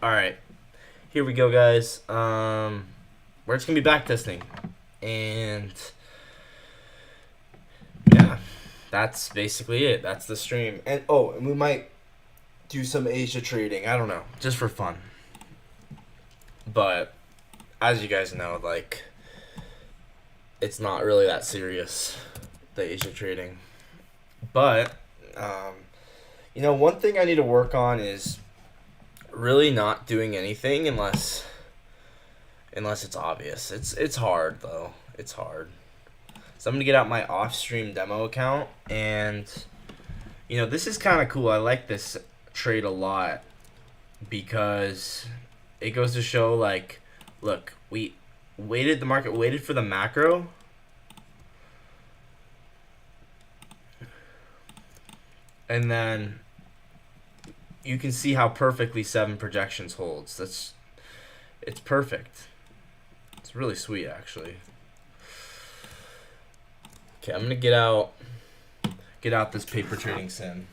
All right, here we go, guys. We're just gonna be backtesting, and yeah, that's basically it. That's the stream. And we might do some Asia trading. I don't know, just for fun. But as you guys know, like it's not really that serious, the Asia trading. But um, one thing I need to work on is really not doing anything unless it's obvious. It's hard though. It's hard. So I'm gonna get out my off-stream demo account, and this is kind of cool. I like this trade a lot because it goes to show, like, look, the market waited for the macro, and then you can see how perfectly 7 projections holds. It's perfect. It's really sweet, actually. Okay, I'm gonna get out this paper trading sim.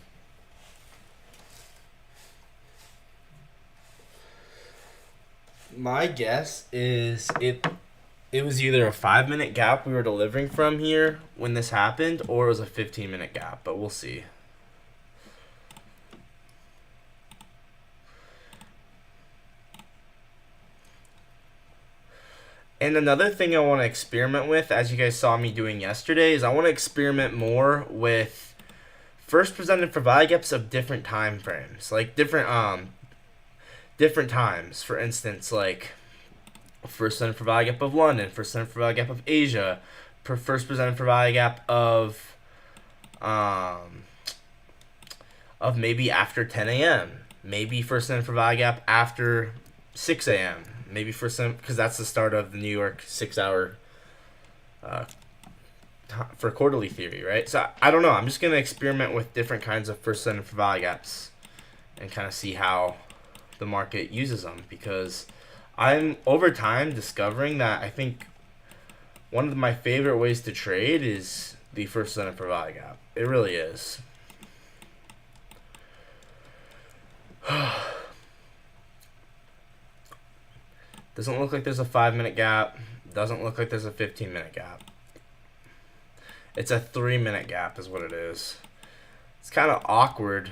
My guess is it was either a 5-minute gap we were delivering from here when this happened, or it was a 15-minute gap, but we'll see. And another thing I want to experiment with, as you guys saw me doing yesterday, is I want to experiment more with first presented for value gaps of different time frames, like different times. For instance, like first presented for value gap of London, first presented for value gap of Asia, first presented for value gap of maybe after 10 a.m. Maybe first presented for value gap after 6 a.m. Maybe for some, because that's the start of the New York 6-hour for quarterly theory, right? So I don't know. I'm just gonna experiment with different kinds of first presented for value gaps and kind of see how the market uses them, because I'm over time discovering that I think one of my favorite ways to trade is the first presented for value gap. It really is. Doesn't look like there's a 5-minute gap. Doesn't look like there's a 15-minute gap. It's a 3-minute gap is what it is. It's kind of awkward.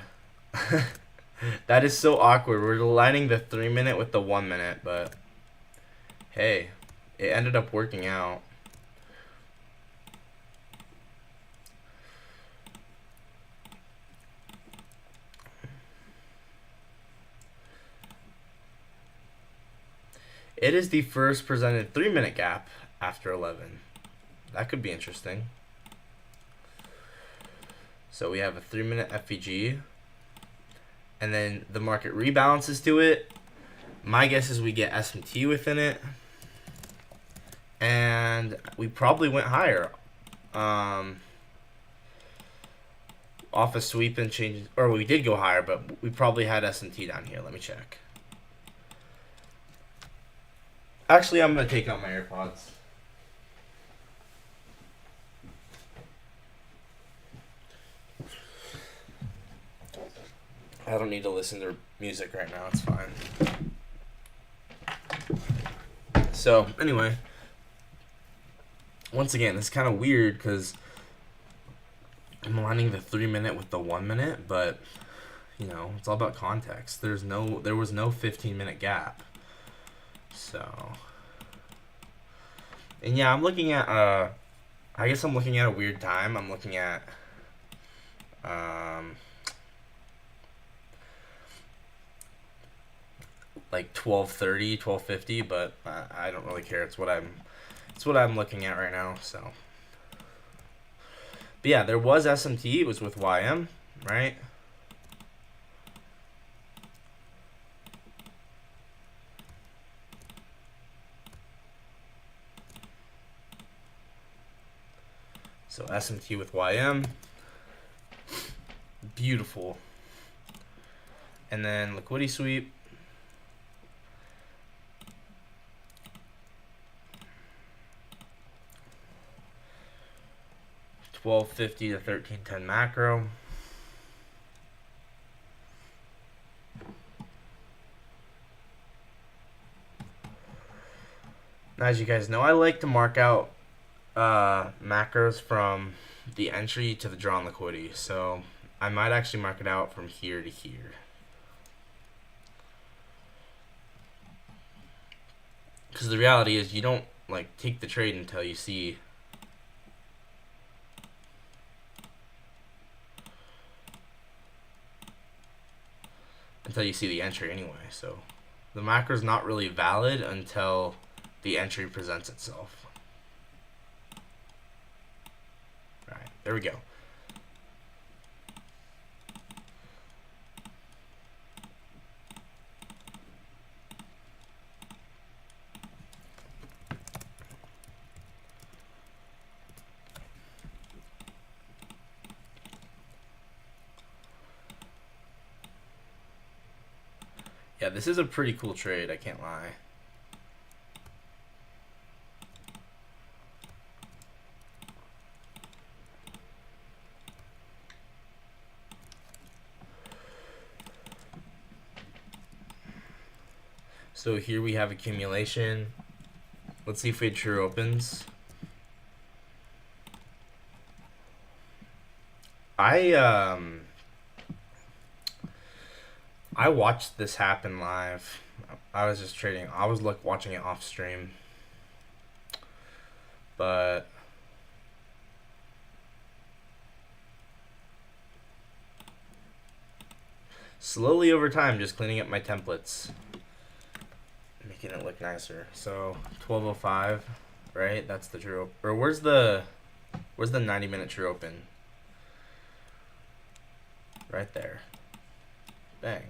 That is so awkward. We're aligning the 3-minute with the 1-minute, but hey, it ended up working out. It is the first presented 3-minute gap after 11. That could be interesting. So we have a 3-minute FVG, and then the market rebalances to it. My guess is we get SMT within it, and we probably went higher off a sweep and change, or we did go higher, but we probably had SMT down here. Let me check. Actually, I'm gonna take out my AirPods. I don't need to listen to music right now. It's fine. So anyway, once again, it's kind of weird because I'm aligning the 3-minute with the 1-minute, but it's all about context. There was no 15-minute gap. So, and yeah, I'm looking at I guess I'm looking at a weird time. I'm looking at like 12:30, 12:50, but I don't really care. It's what I'm looking at right now. So, but yeah, there was SMT. It was with YM, right? So SMT with YM, beautiful. And then liquidity sweep. $12.50 to $13.10 macro. Now, as you guys know, I like to mark out macros from the entry to the draw on liquidity. So I might actually mark it out from here to here. Because the reality is you don't like take the trade until you see the entry anyway. So the macro is not really valid until the entry presents itself. All right, there we go. Yeah, this is a pretty cool trade, I can't lie. So here we have accumulation. Let's see if we had true opens. I watched this happen live. I was just trading. I was watching it off stream. But slowly over time, just cleaning up my templates, making it look nicer. So 1205, right? That's the true. Or where's the 90-minute true open? Right there. Bang.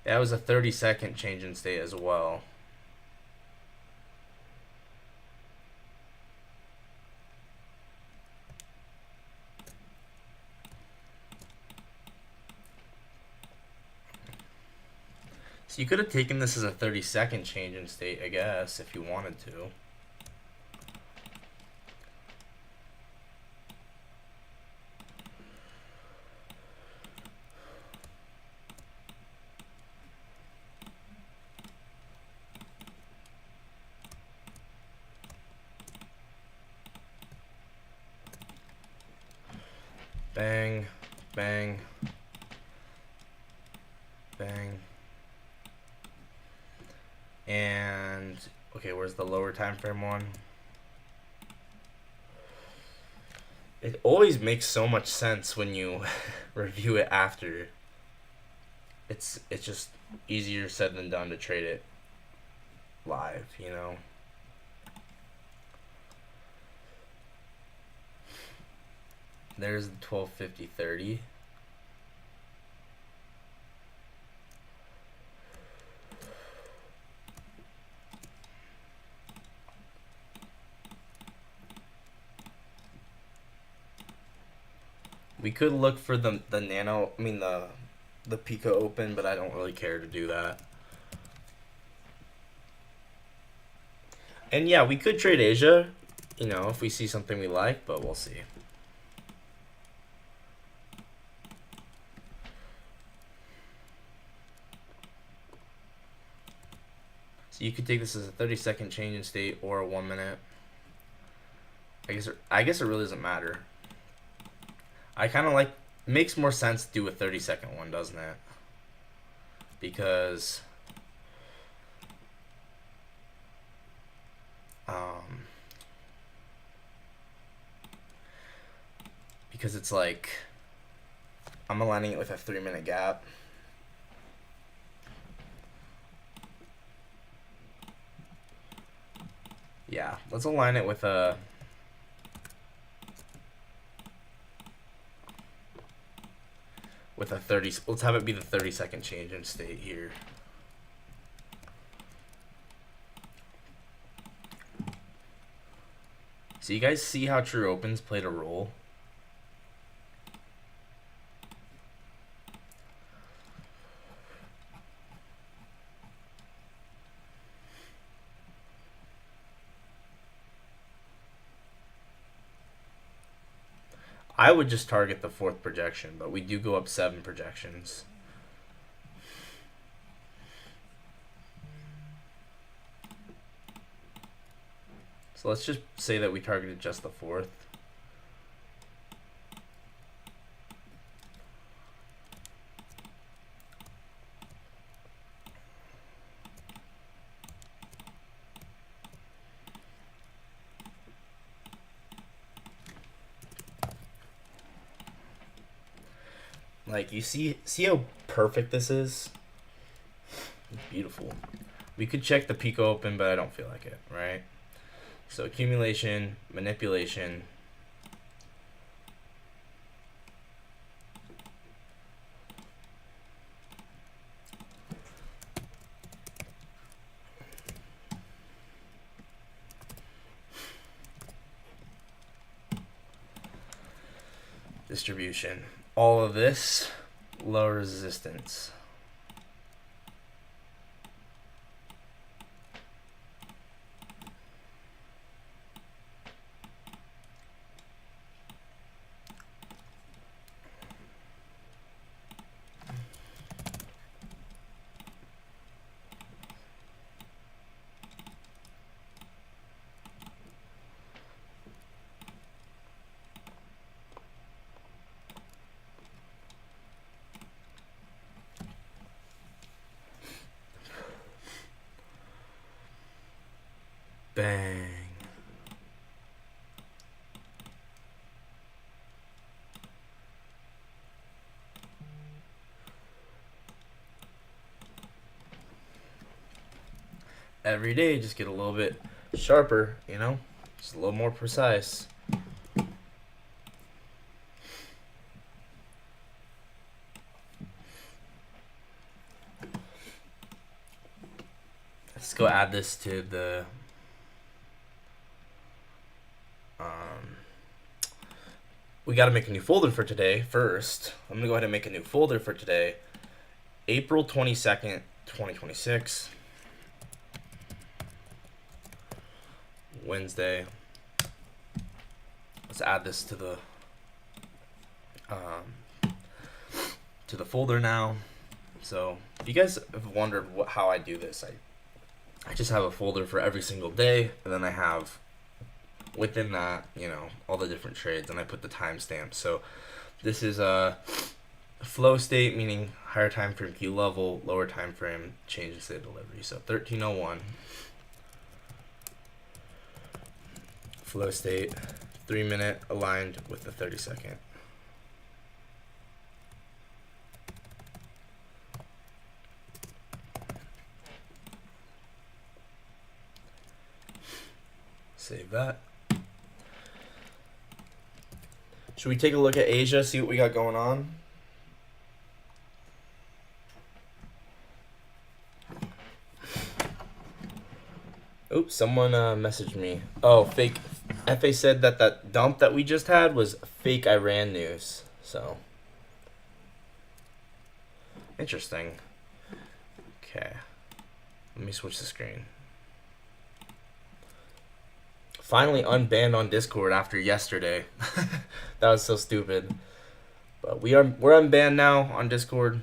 That was a 30-second change in state as well. So you could have taken this as a 30-second change in state, I guess, if you wanted to. Bang, bang, bang. And okay, where's the lower time frame one? It always makes so much sense when you review it after. It's just easier said than done to trade it live, you know. There's the 1250-30. We could look for the nano, I mean the Pico open, but I don't really care to do that. And yeah, we could trade Asia, you know, if we see something we like, but we'll see. So you could take this as a 30-second change in state or a 1 minute. I guess it really doesn't matter. I kind of like, makes more sense to do a 30-second one, doesn't it? Because it's like I'm aligning it with a 3-minute gap. Yeah, let's align it with a with a 30. Let's have it be the 30-second change in state here. So you guys see how true opens played a role? I would just target the fourth projection, but we do go up 7 projections. So let's just say that we targeted just the 4th. Like, you see how perfect this is? It's beautiful. We could check the Pico open, but I don't feel like it, right? So accumulation, manipulation. Distribution. All of this, low resistance. Bang. Every day, just get a little bit sharper, you know? Just a little more precise. Let's go add this to the we got to make a new folder for today first. I'm going to go ahead and make a new folder for today. April 22nd, 2026. Wednesday. Let's add this to the folder now. So if you guys have wondered how I do this, I just have a folder for every single day, and then I have within that, you know, all the different trades, and I put the timestamps. So this is a flow state, meaning higher time frame key level, lower time frame change in state of delivery. So 1301 flow state, 3-minute aligned with the 30-second. Save that. Should we take a look at Asia, see what we got going on? Oops, someone messaged me. Oh, fake. FA said that dump that we just had was fake Iran news. So, interesting. Okay. Let me switch the screen. Finally unbanned on Discord after yesterday. That was so stupid. But we're unbanned now on Discord.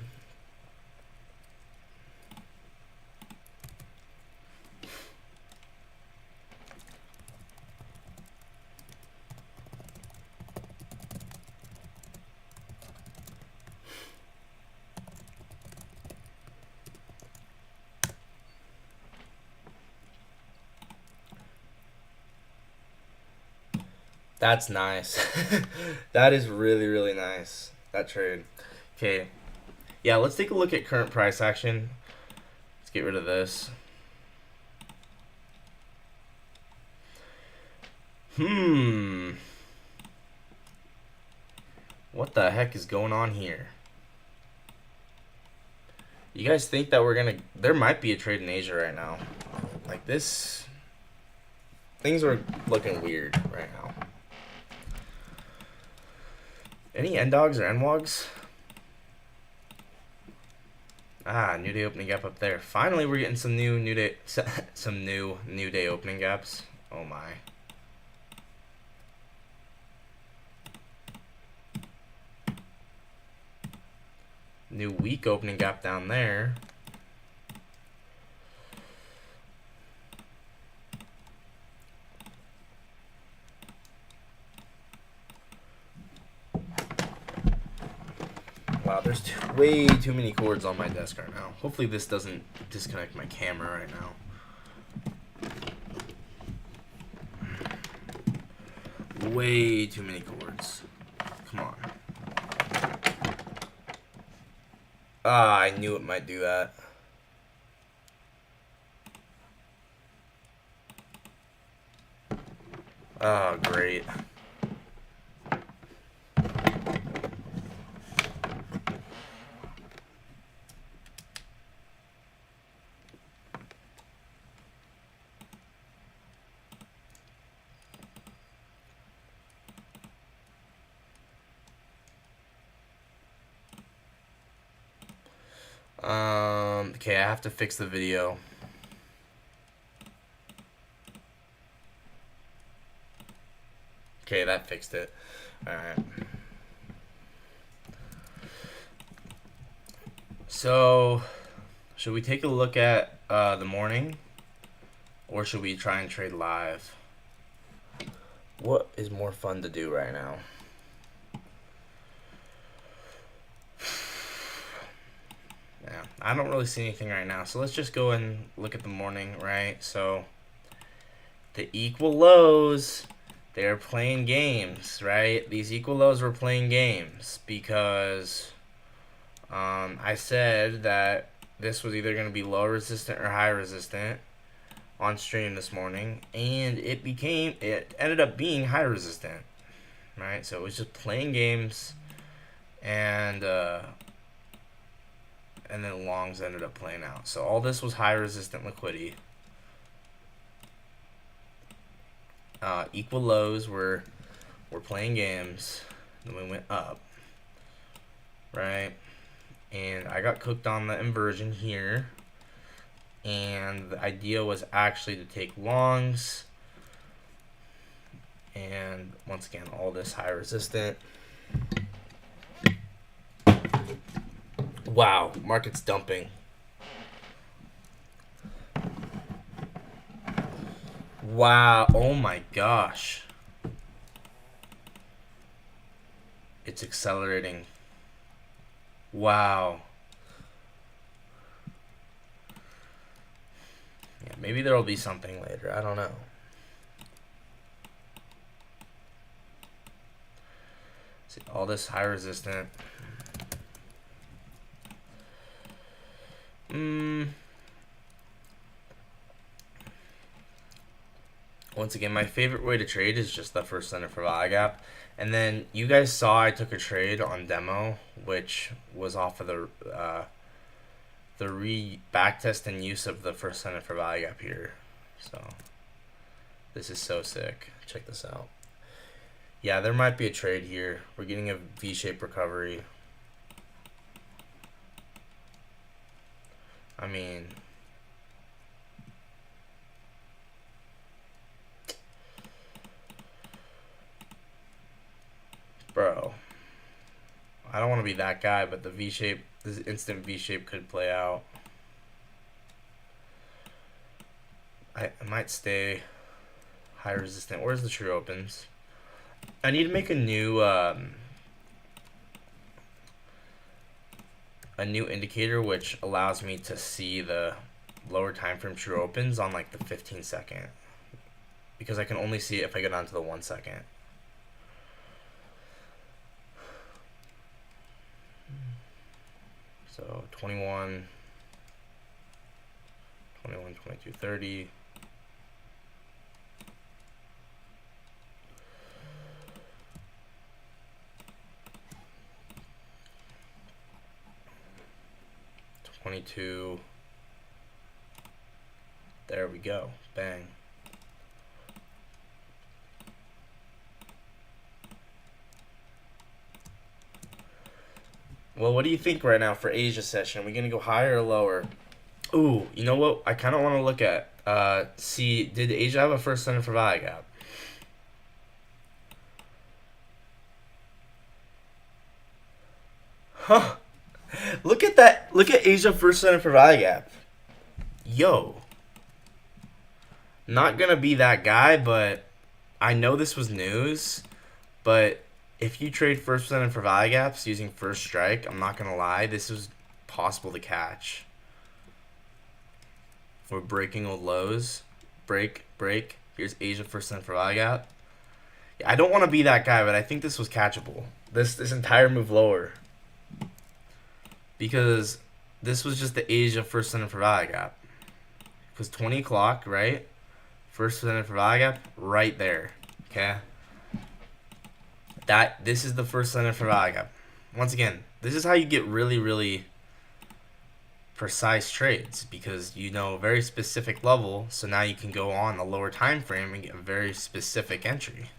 That's nice. That is really, really nice. That trade. Okay. Yeah, let's take a look at current price action. Let's get rid of this. What the heck is going on here? You guys think that there might be a trade in Asia right now. Like this, things are looking weird right now. Any NDOGs or NWOGs? Ah, new day opening gap up there. Finally, we're getting some new day opening gaps. Oh my. New week opening gap down there. Wow, there's way too many cords on my desk right now. Hopefully this doesn't disconnect my camera right now. Way too many cords. Come on. Ah, I knew it might do that. Oh, great. Okay, I have to fix the video. Okay, that fixed it. Alright. So, should we take a look at the morning? Or should we try and trade live? What is more fun to do right now? Yeah, I don't really see anything right now. So let's just go and look at the morning, right? So, the equal lows, they're playing games, right? These equal lows were playing games because I said that this was either going to be low resistant or high resistant on stream this morning, and it ended up being high resistant, right? So it was just playing games, and then longs ended up playing out. So all this was high resistant liquidity. Equal lows were playing games, then we went up, right? And I got cooked on the inversion here, and the idea was actually to take longs, and once again, all this high resistant. Wow, market's dumping. Wow, oh my gosh. It's accelerating. Wow. Yeah, maybe there will be something later. I don't know. See, all this high resistant. Once again, my favorite way to trade is just the first center for value gap. And then you guys saw I took a trade on demo, which was off of the backtest and use of the first center for value gap here. So this is so sick. Check this out. Yeah, there might be a trade here. We're getting a V-shaped recovery. I mean, bro, I don't want to be that guy, but the V-shape, this instant V-shape could play out. I might stay high resistant. Where's the true opens? I need to make a new indicator which allows me to see the lower time frame true opens on like the 15-second, because I can only see it if I get onto the 1 second. So 21, 22, 30. There we go. Bang. Well, what do you think right now for Asia session? Are we going to go higher or lower? Ooh, you know what? I kind of want to look at, see, did Asia have a first center for value gap? Huh. Look at that. Look at Asia first center for value gap. Yo. Not going to be that guy, but I know this was news, but If you trade first percent for value gaps using first strike, I'm not gonna lie, this is possible to catch. We're breaking old lows. Break, break. Here's Asia first percent for value gap. Yeah, I don't want to be that guy, but I think this was catchable. This entire move lower. Because this was just the Asia first percent for value gap. Because 20 o'clock, right? First percent for value gap, right there. Okay? This is the first percent for value gap. Once again, this is how you get really, really precise trades, because you know a very specific level, so now you can go on the lower time frame and get a very specific entry.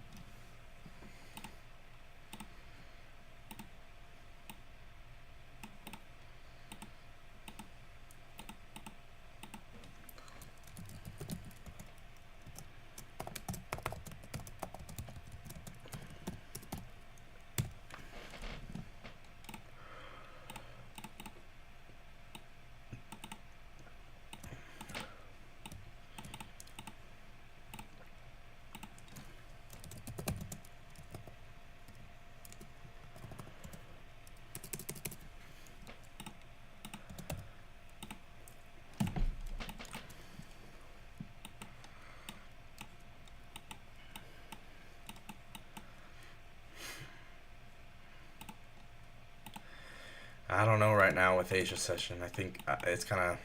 I don't know right now with Asia session. I think it's kind of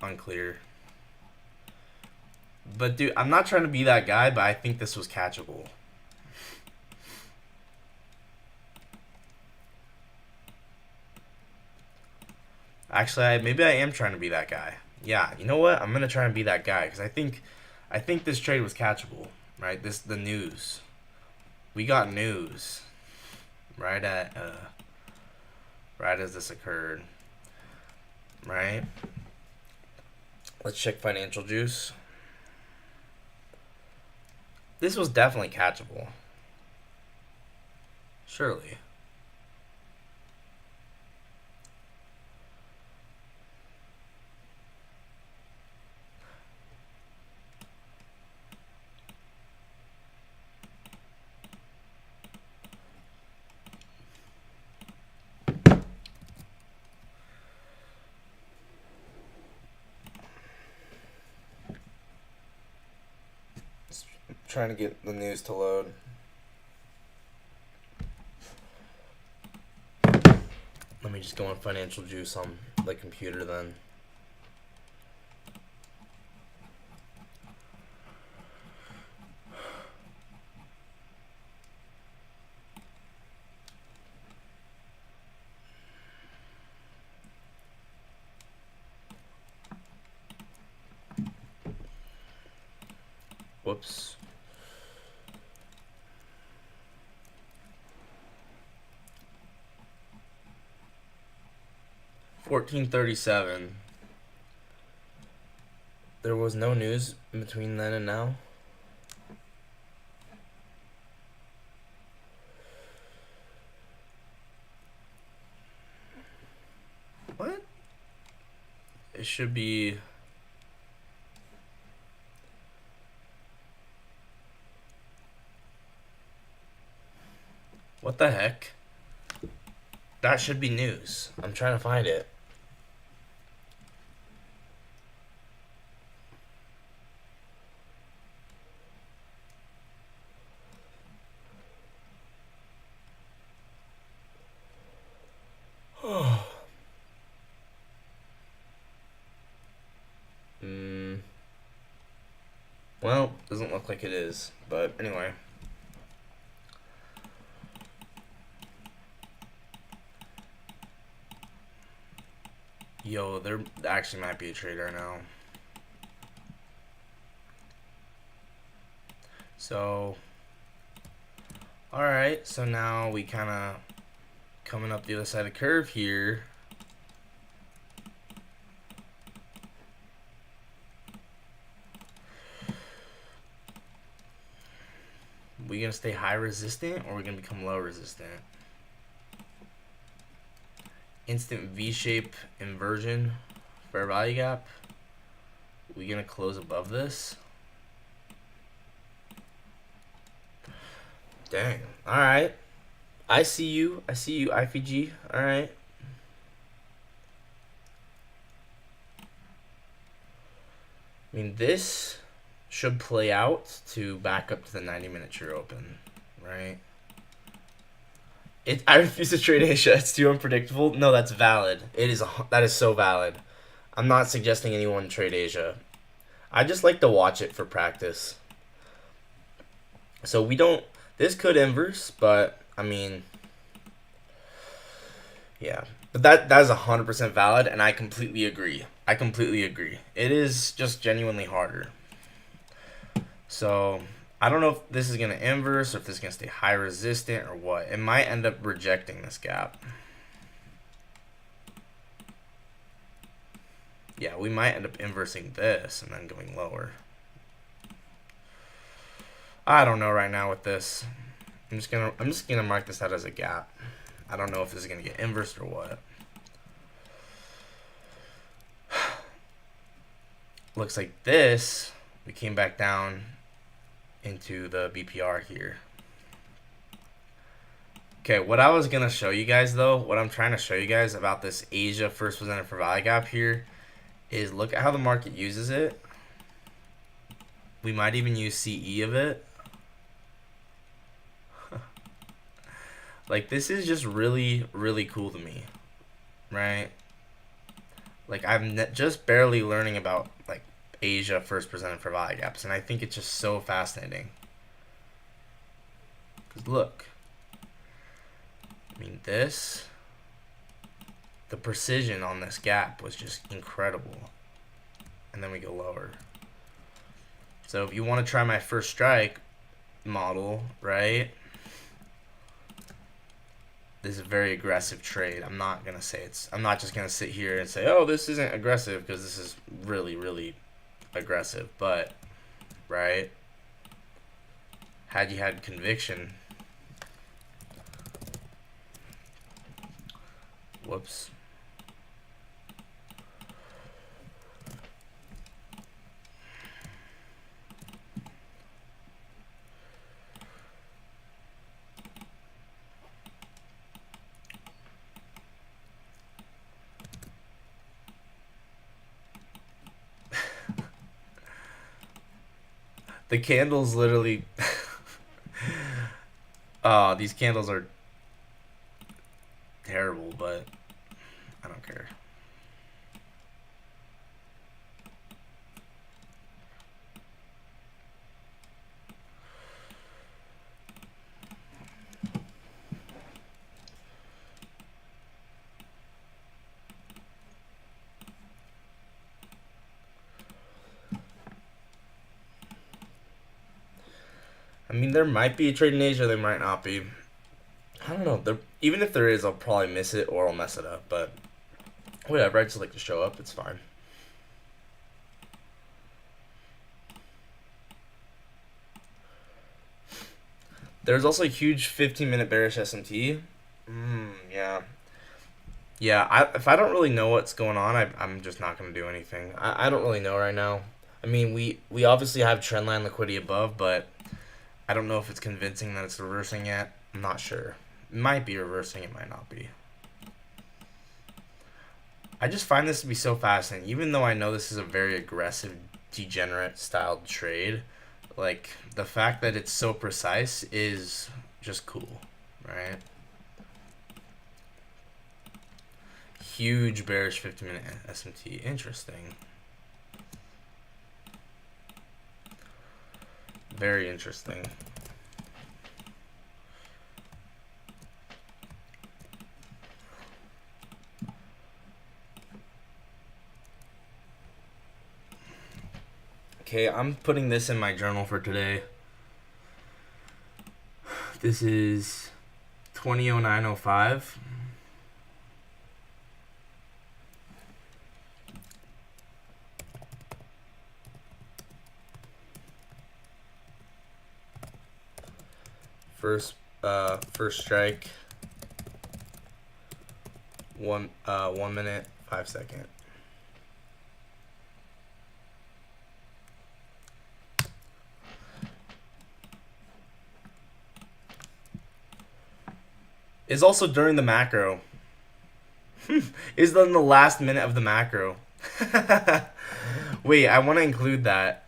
unclear. But dude, I'm not trying to be that guy, but I think this was catchable. Actually, maybe I am trying to be that guy. Yeah, you know what? I'm gonna try and be that guy because I think this trade was catchable, right? The news. We got news, right as this occurred, right? Let's check financial juice. This was definitely catchable. Surely. Trying to get the news to load. Let me just go on financial juice on the computer then. Whoops. $14.37. There was no news between then and now. What? It should be. What the heck? That should be news. I'm trying to find it. Well, doesn't look like it is, but anyway. Yo, there actually might be a trade right now. So, alright, so now we kind of coming up the other side of the curve here. We gonna stay high resistant or we gonna become low resistant? Instant V-shape inversion, fair value gap. We gonna close above this? Dang. All right. I see you. I see you, IPG. All right. I mean, this should play out to back up to the 90-minute true open, right? I refuse to trade Asia. It's too unpredictable. No, that's valid. That is so valid. I'm not suggesting anyone trade Asia. I just like to watch it for practice. So we don't. This could inverse, but I mean, yeah. But that is 100% valid, and I completely agree. I completely agree. It is just genuinely harder. So I don't know if this is gonna inverse or if this is gonna stay high resistant or what. It might end up rejecting this gap. Yeah, we might end up inversing this and then going lower. I don't know right now with this. I'm just gonna mark this out as a gap. I don't know if this is gonna get inversed or what. Looks like this, we came back down into the BPR here. Okay, what I was gonna show you guys though, what I'm trying to show you guys about this Asia first presented for value gap here is look at how the market uses it. We might even use CE of it. Like, this is just really, really cool to me, right? Like, I'm just barely learning about, like, Asia first presented for value gaps, and I think it's just so fascinating. Because look, I mean, the precision on this gap was just incredible. And then we go lower. So if you want to try my first strike model, right? This is a very aggressive trade. I'm not just gonna sit here and say, oh, this isn't aggressive, because this is really, really aggressive. But, right? Had you had conviction. Whoops. The candles literally. Oh, these candles are terrible, but I don't care. I mean, there might be a trade in Asia, there might not be. I don't know. Even if there is, I'll probably miss it or I'll mess it up. But whatever, I just like to show up. It's fine. There's also a huge 15-minute bearish SMT. Yeah. Yeah, if I don't really know what's going on, I'm just not going to do anything. I don't really know right now. I mean, we obviously have trendline liquidity above, but I don't know if it's convincing that it's reversing yet. I'm not sure. It might be reversing, it might not be. I just find this to be so fascinating. Even though I know this is a very aggressive, degenerate styled trade, like, the fact that it's so precise is just cool, right? Huge bearish 50-minute SMT. Interesting. Very interesting. Okay, I'm putting this in my journal for today. This is 200905. First strike. 1 minute 5 second. is also during the macro. Is in the last minute of the macro. Wait, I want to include that.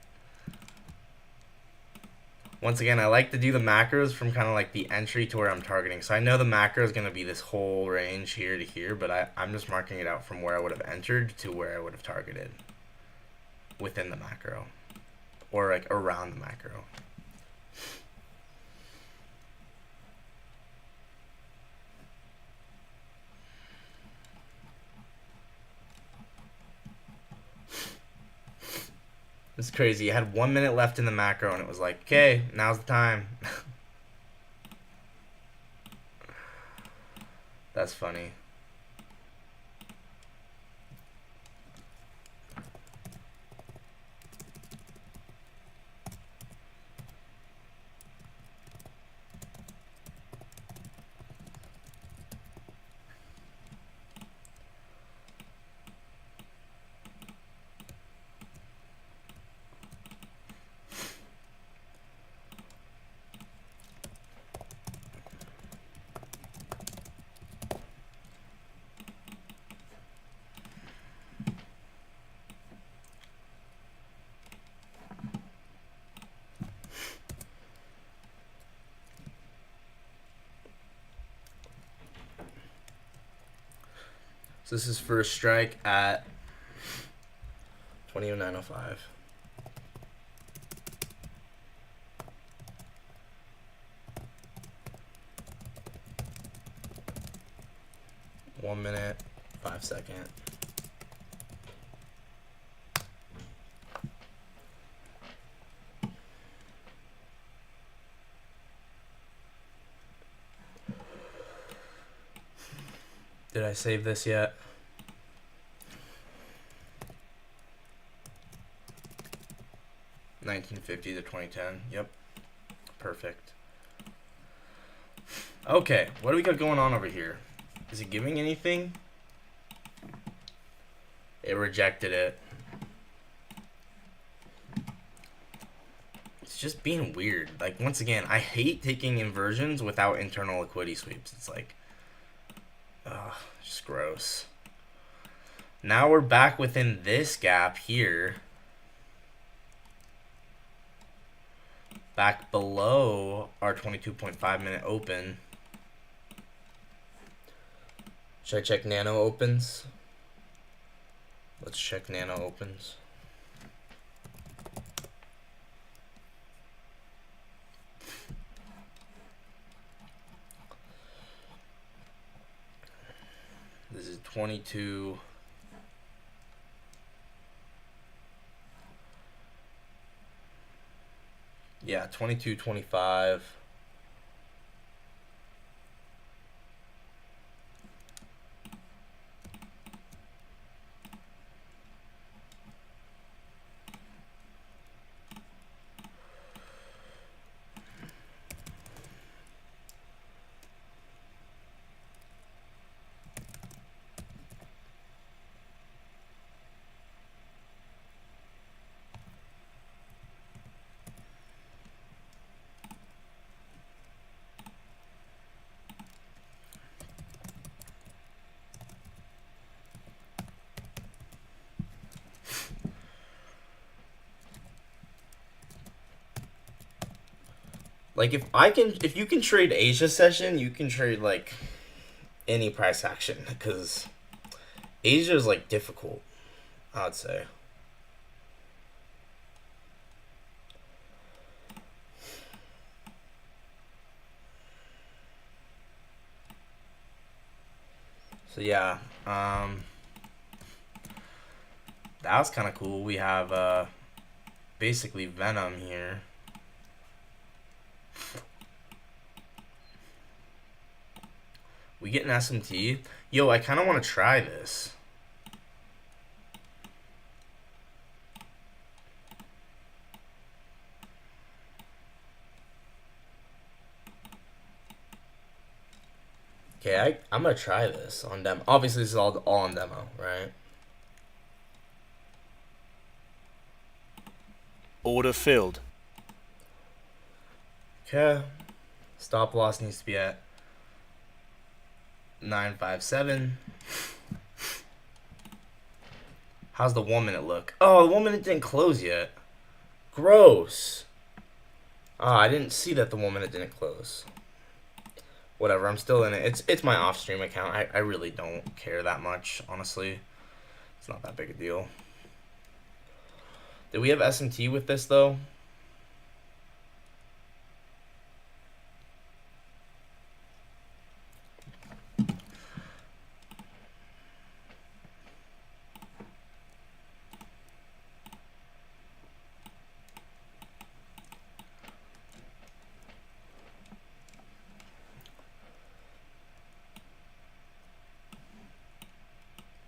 Once again, I like to do the macros from kind of like the entry to where I'm targeting. So I know the macro is going to be this whole range here to here, but I'm just marking it out from where I would have entered to where I would have targeted within the macro. Or like around the macro. It's crazy. You had 1 minute left in the macro, and it was like, okay, now's the time. That's funny. So this is first strike at 20:09:05. One minute, 5 second. Did I save this yet? $19.50 to 2010. Yep. Perfect. Okay, what do we got going on over here? Is it giving anything? It rejected it. It's just being weird. Like, once again, I hate taking inversions without internal liquidity sweeps. It's like, ugh, just gross. Now we're back within this gap here. Back below our 22.5 minute open. Should I check nano opens? Let's check nano opens. This is 22. Yeah, 22.25. Like if you can trade Asia session, you can trade like any price action because Asia is like difficult, I'd say. So yeah, that was kind of cool. We have basically Venom here. We get an SMT. Yo, I kind of want to try this. Okay, I'm going to try this on demo. Obviously, this is all on demo, right? Order filled. Okay. Stop loss needs to be at 0.957. How's the 1 minute look? Oh, the 1 minute didn't close yet. Gross. Ah, I didn't see that the 1 minute didn't close. Whatever, I'm still in it. It's my off-stream account. I really don't care that much, honestly. It's not that big a deal. Did we have SMT with this, though?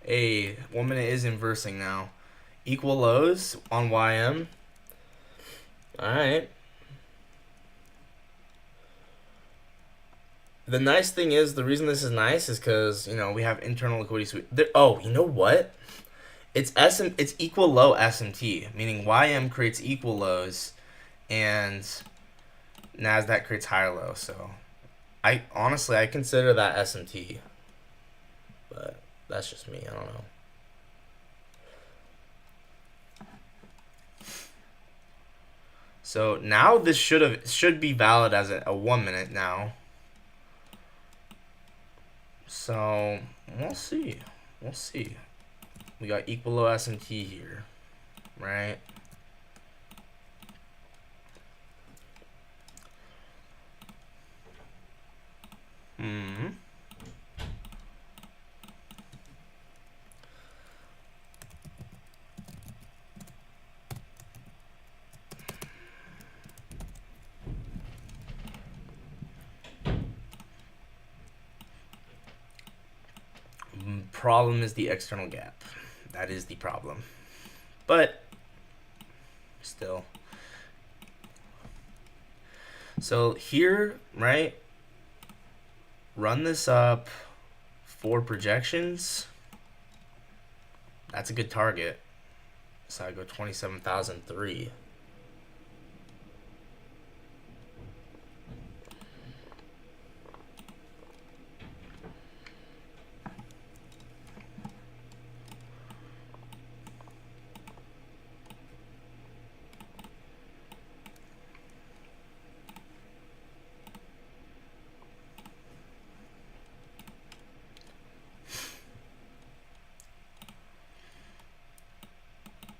Hey, 1 minute is inversing now. Equal lows on YM. Alright. The nice thing is, the reason this is nice is because, you know, we have internal liquidity sweep. Oh, you know what? It's equal low SMT, meaning YM creates equal lows and NASDAQ creates higher lows. So I consider that SMT. But that's just me. I don't know. So now this should be valid as a 1 minute now. So we'll see. We'll see. We got equal low SMT here, right? Problem is the external gap. That is the problem. But still. So here, right? Run this up for projections. That's a good target. So I go 27,003.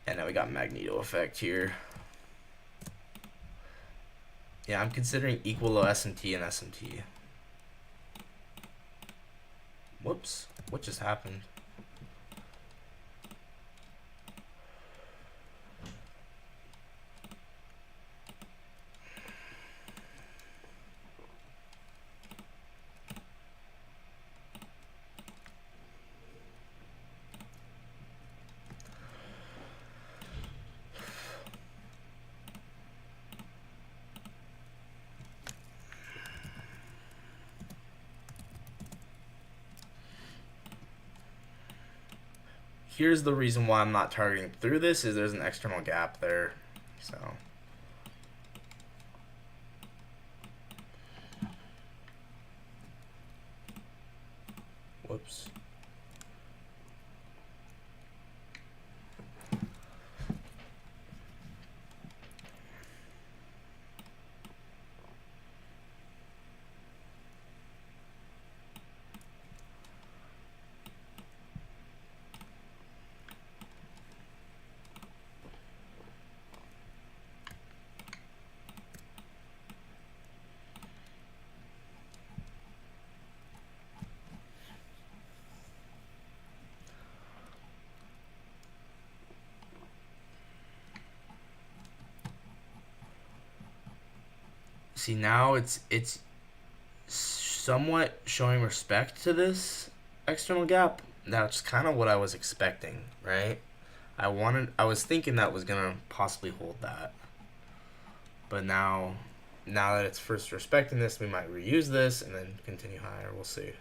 And now we got magneto effect here. Yeah, I'm considering equal low SMT and SMT. Whoops, what just happened? Here's the reason why I'm not targeting through this is there's an external gap there. So whoops. See, now it's somewhat showing respect to this external gap. That's kind of what I was expecting, right? I was thinking that was gonna possibly hold that, but now that it's first respecting this, we might reuse this and then continue higher. We'll see.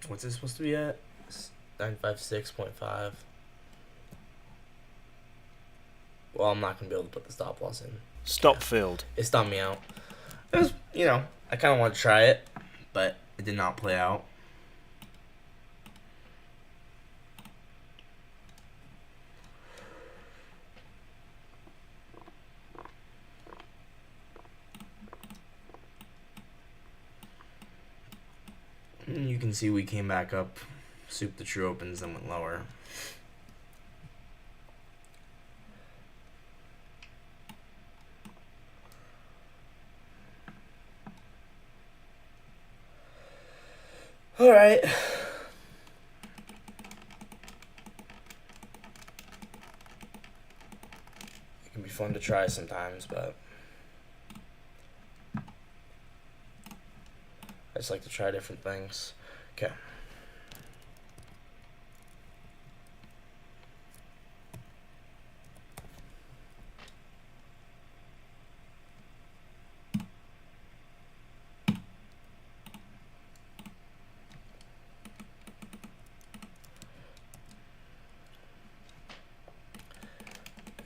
What's it supposed to be at? 956.5. Well, I'm not going to be able to put the stop loss in. Stop filled. It stopped me out. It was, I kind of wanted to try it, but it did not play out. And you can see we came back up, souped the true opens, and went lower. All right. It can be fun to try sometimes, but I just like to try different things. Okay.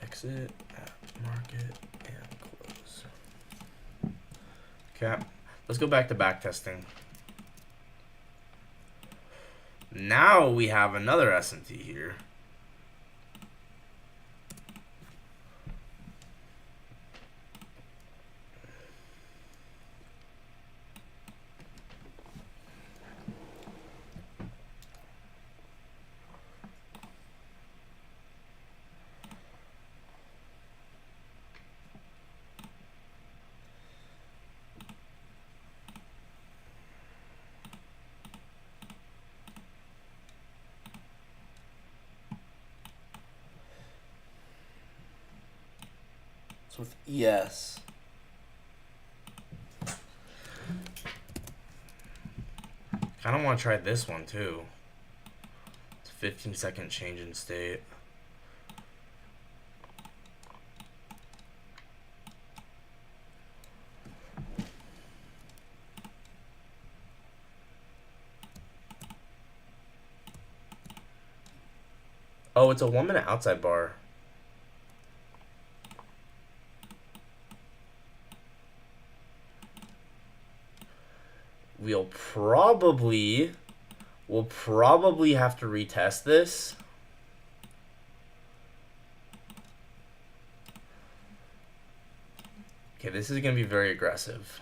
Exit at market and close. Okay, let's go back to backtesting. Now we have another S&T here. So with ES, kind of want to try this one too. It's a 15-second change in state. Oh, it's a 1 minute outside bar. We'll probably have to retest this. Okay, this is going to be very aggressive.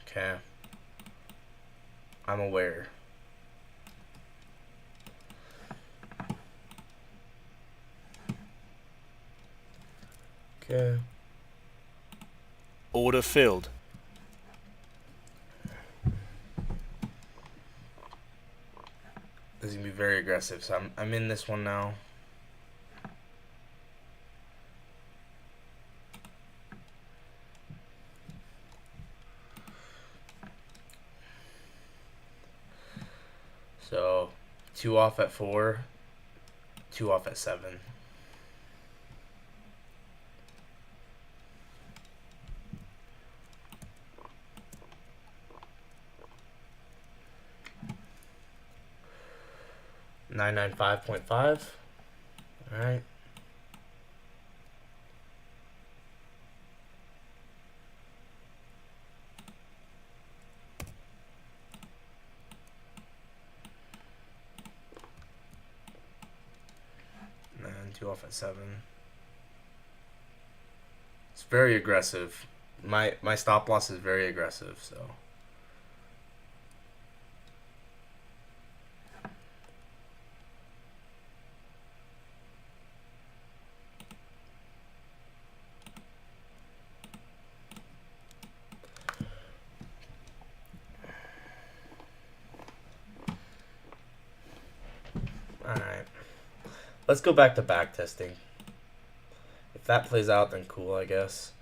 Okay. I'm aware. Okay. Order filled. This is going to be very aggressive, so I'm in this one now. So, 2 off at 4, 2 off at 7. $995.5. All right. And 2 off at 7. It's very aggressive. My stop loss is very aggressive, so. Alright. Let's go back to back testing. If that plays out, then cool, I guess.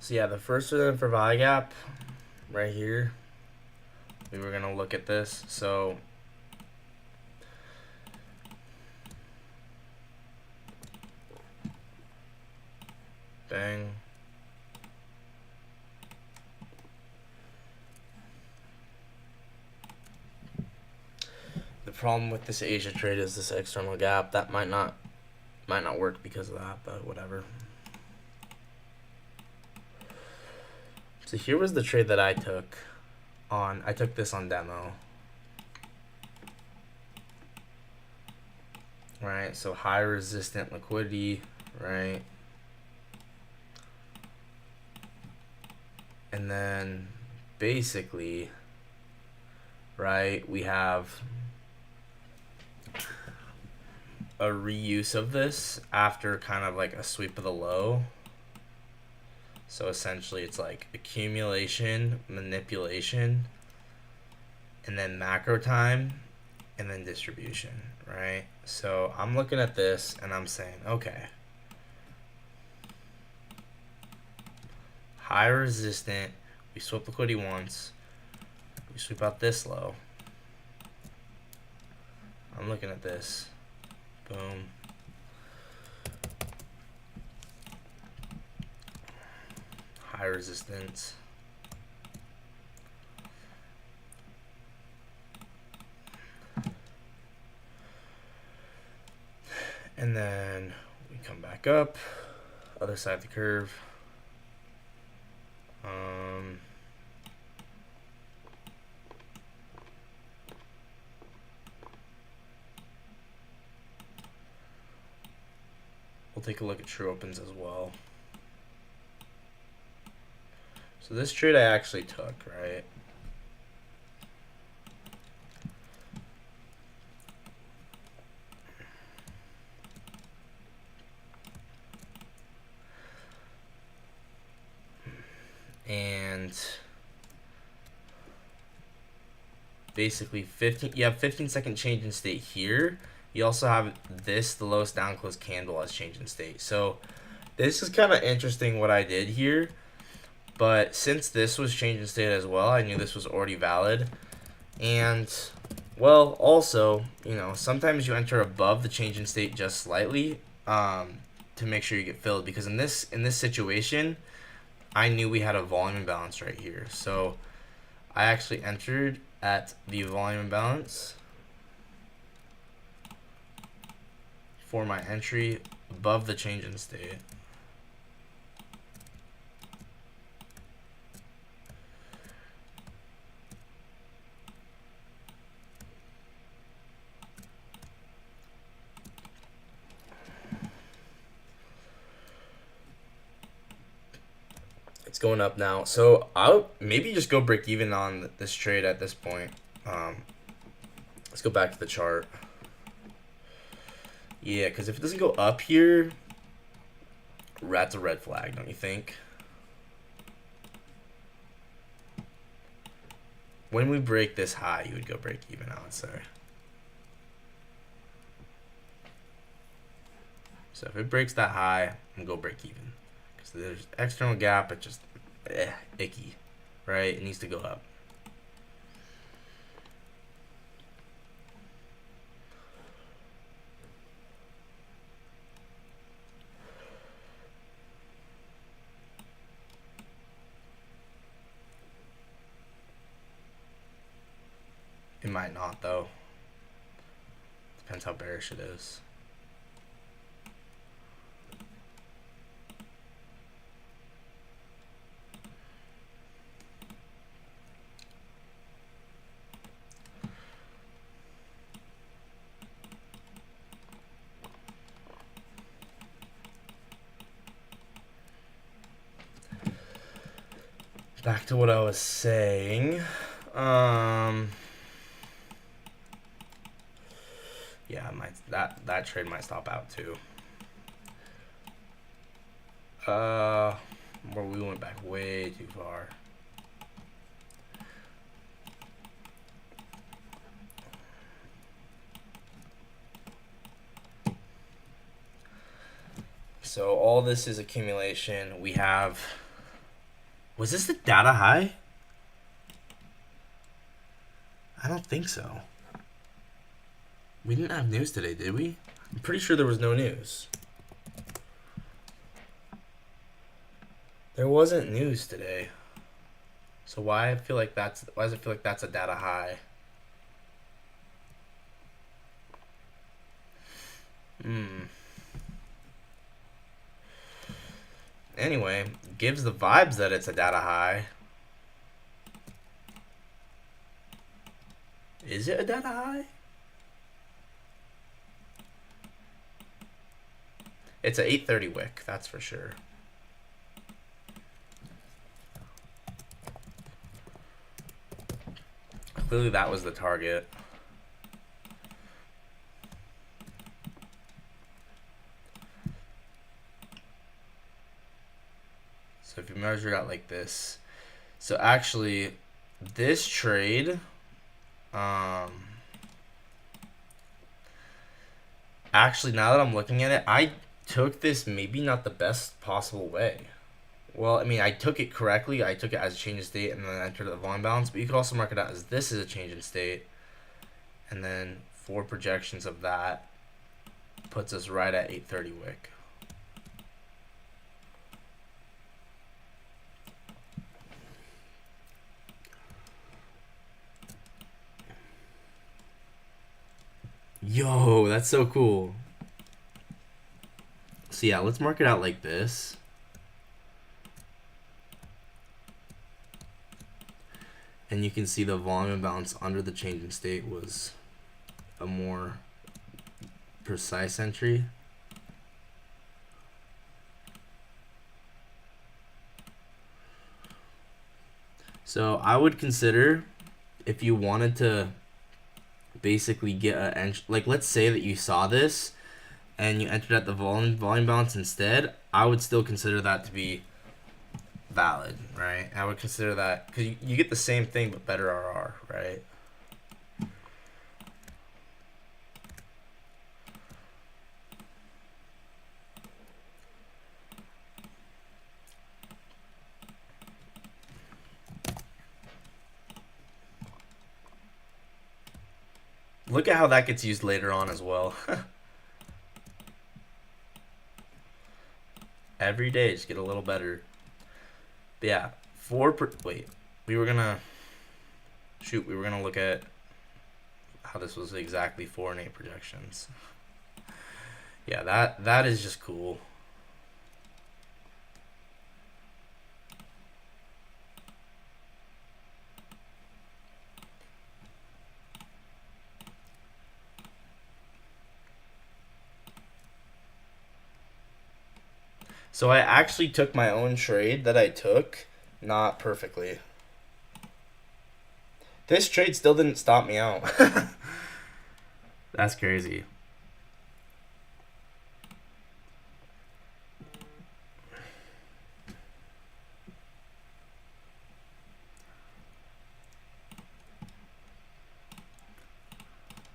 So yeah, the first reason for value gap right here, we were gonna look at this. So bang. The problem with this Asia trade is this external gap. That might not work because of that, but whatever. So here was the trade that I took on. I took this on demo. Right, so high resistant liquidity, right? And then basically, right, we have a reuse of this after kind of like a sweep of the low. So essentially it's like accumulation, manipulation, and then macro time, and then distribution, right? So I'm looking at this and I'm saying, okay, high resistant, we sweep liquidity once, we sweep out this low. I'm looking at this, boom. High resistance. And then we come back up, other side of the curve. We'll take a look at true opens as well. So this trade I actually took, right? And basically 15, you have 15-second change in state here. You also have this, the lowest down close candle, as change in state. So this is kind of interesting what I did here. But since this was change in state as well, I knew this was already valid. And, well, also, you know, sometimes you enter above the change in state just slightly to make sure you get filled. Because in this situation, I knew we had a volume imbalance right here. So I actually entered at the volume imbalance for my entry above the change in state. It's going up now, so I'll maybe just go break even on this trade at this point. Let's go back to the chart. Yeah, because if it doesn't go up here, that's a red flag, don't you think? When we break this high, you would go break even, I would say. So if it breaks that high, I'm gonna go break even. Because there's external gap, it just icky, right? It needs to go up. It might not, though. Depends how bearish it is. Back to what I was saying. Yeah, that trade might stop out too. Where we went back way too far. So all this is accumulation. We have Was this the data high? I don't think so. We didn't have news today, did we? I'm pretty sure there was no news. There wasn't news today. So why does it feel like that's a data high? Anyway, gives the vibes that it's a data high. Is it a data high? It's a 830 wick, that's for sure. Clearly that was the target. So if you measure it out like this, so actually this trade, actually now that I'm looking at it, I took this maybe not the best possible way. Well, I mean, I took it correctly. I took it as a change in state and then entered the volume balance. But you could also mark it out as this is a change in state. And then 4 projections of that puts us right at 830 wick. Yo, that's so cool. So yeah, let's mark it out like this. And you can see the volume imbalance under the change in state was a more precise entry. So I would consider, if you wanted to basically get a, like let's say that you saw this and you entered at the volume balance instead, I would still consider that to be valid, right? I would consider that because you get the same thing but better RR, right? Look at how that gets used later on as well. Every day, just get a little better. But yeah, we were gonna look at how this was exactly 4 and 8 projections. Yeah, that is just cool. So I actually took my own trade that I took not perfectly. This trade still didn't stop me out. That's crazy.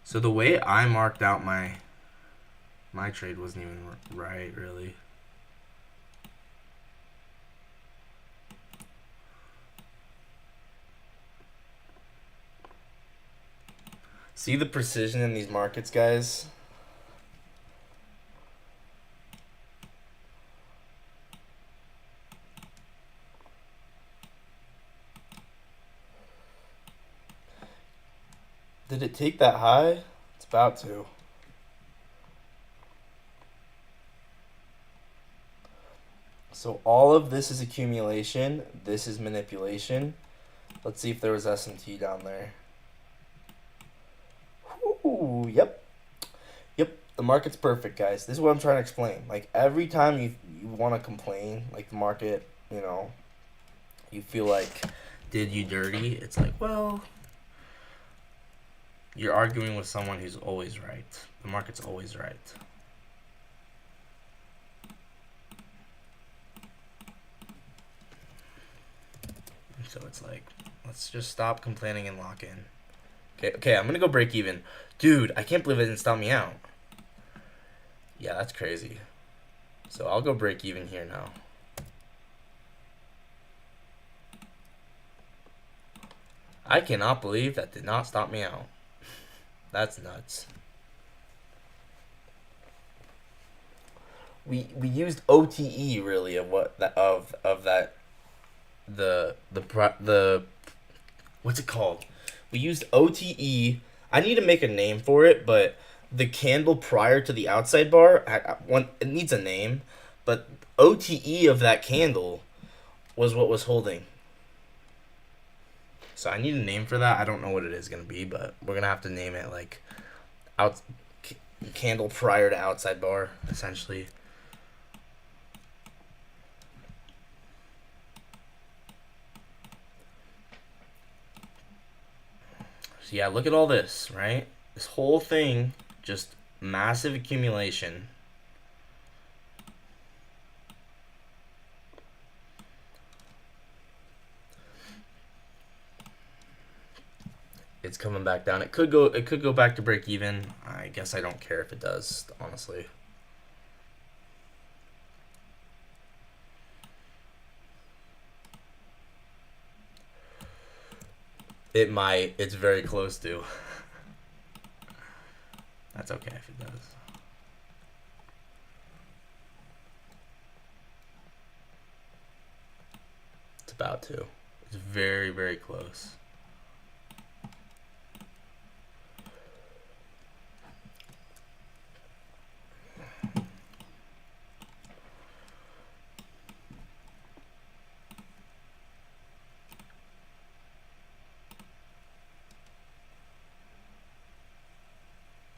So the way I marked out my trade wasn't even right, really. See the precision in these markets, guys? Did it take that high? It's about to. So all of this is accumulation. This is manipulation. Let's see if there was S&T down there. Ooh, yep. Yep, the market's perfect, guys. This is what I'm trying to explain. Like, every time you want to complain, like the market, you know, you feel like did you dirty, it's like, well, you're arguing with someone who's always right. The market's always right. So it's like, let's just stop complaining and lock in. Okay, I'm gonna go break even. Dude, I can't believe it didn't stop me out. Yeah, that's crazy. So I'll go break even here now. I cannot believe that did not stop me out. That's nuts. We used OTE really of what that of that the what's it called? We used OTE. I need to make a name for it, but the candle prior to the outside bar, it needs a name, but OTE of that candle was what was holding. So I need a name for that. I don't know what it is gonna be, but we're gonna have to name it like out candle prior to outside bar, essentially. So yeah, look at all this, right? This whole thing, just massive accumulation. It's coming back down. It could go back to break even. I guess I don't care if it does, honestly. It might. It's very close to. That's okay if it does. It's about to. It's very, very close.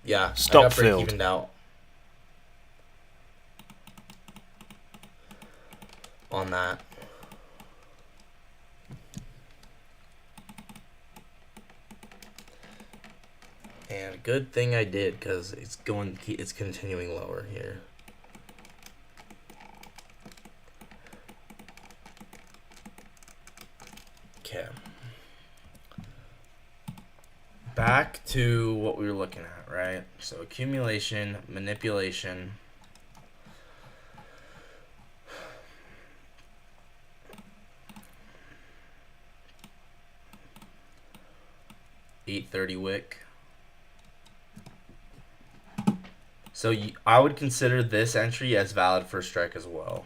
Yeah, Stop I got break filled. evened out on that. And good thing I did, because it's continuing lower here. Okay. Back to what we were looking at, right? So accumulation, manipulation. $8.30 wick. So I would consider this entry as valid first strike as well.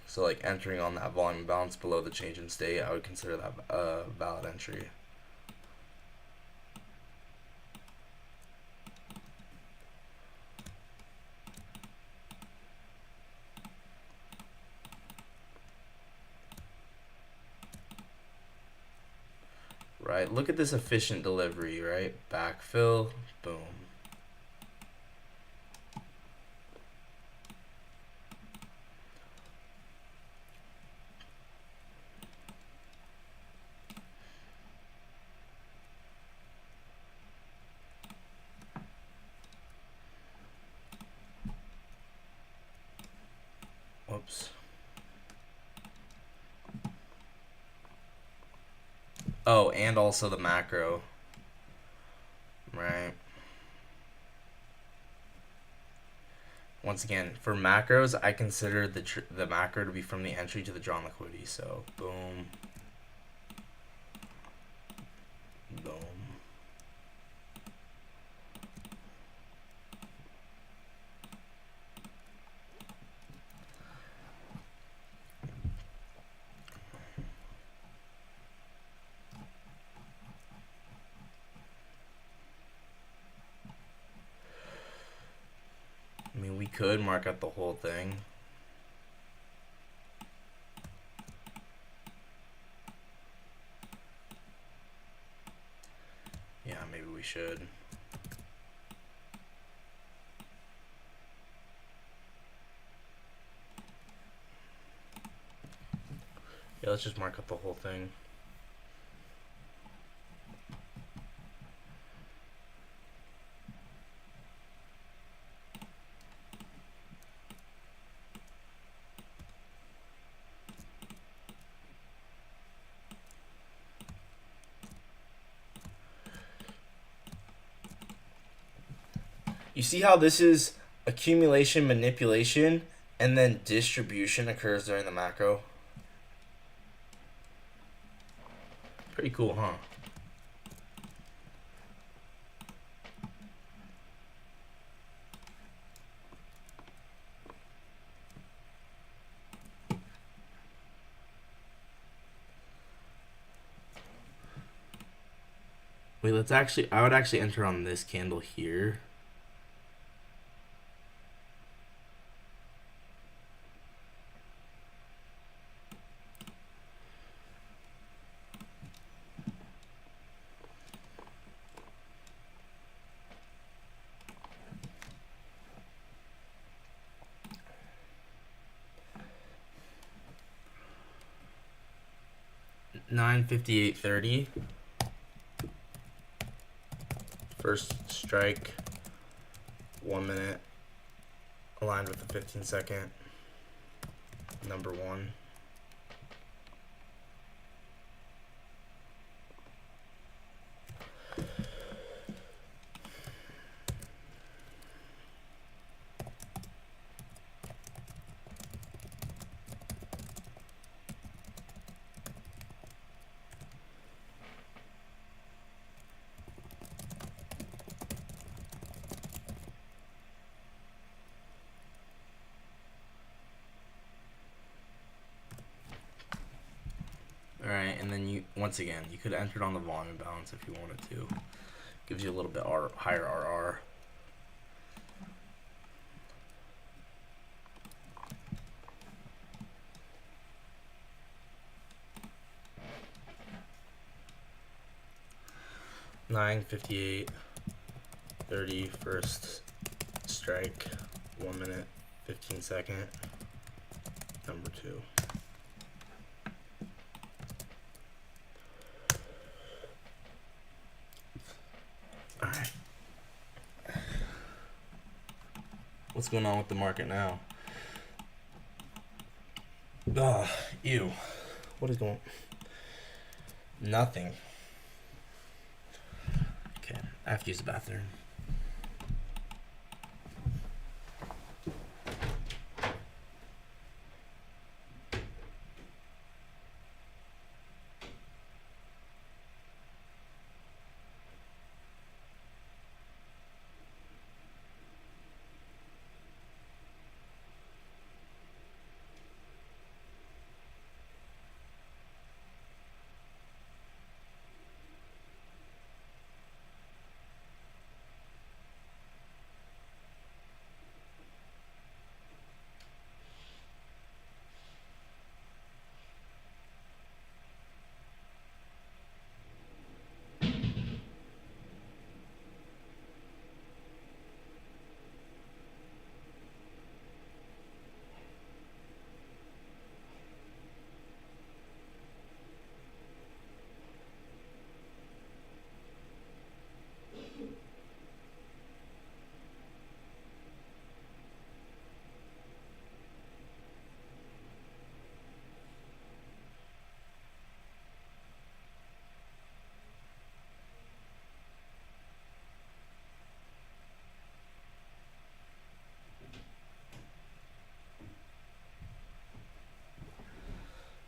So like entering on that volume balance below the change in state, I would consider that a valid entry. Right, look at this efficient delivery, right? Backfill, boom. Whoops. Oh, and also the macro. Right. Once again, for macros, I consider the macro to be from the entry to the drawn liquidity. So, boom. Boom. I mean, we could mark out the whole thing. Yeah, maybe we should. Yeah, let's just mark up the whole thing. You see how this is accumulation, manipulation, and then distribution occurs during the macro? Pretty cool, huh? Wait, let's actually, I would actually enter on this candle here. $9.58.30. First strike, 1 minute, aligned with the 15-second, number one. Alright, and then you, once again, you could enter it on the volume balance if you wanted to. Gives you a little bit higher RR. $9.58.30 first strike, 1 minute, 15-second, number two. Alright. What's going on with the market now? Ew. What is going on? Nothing. Okay, I have to use the bathroom.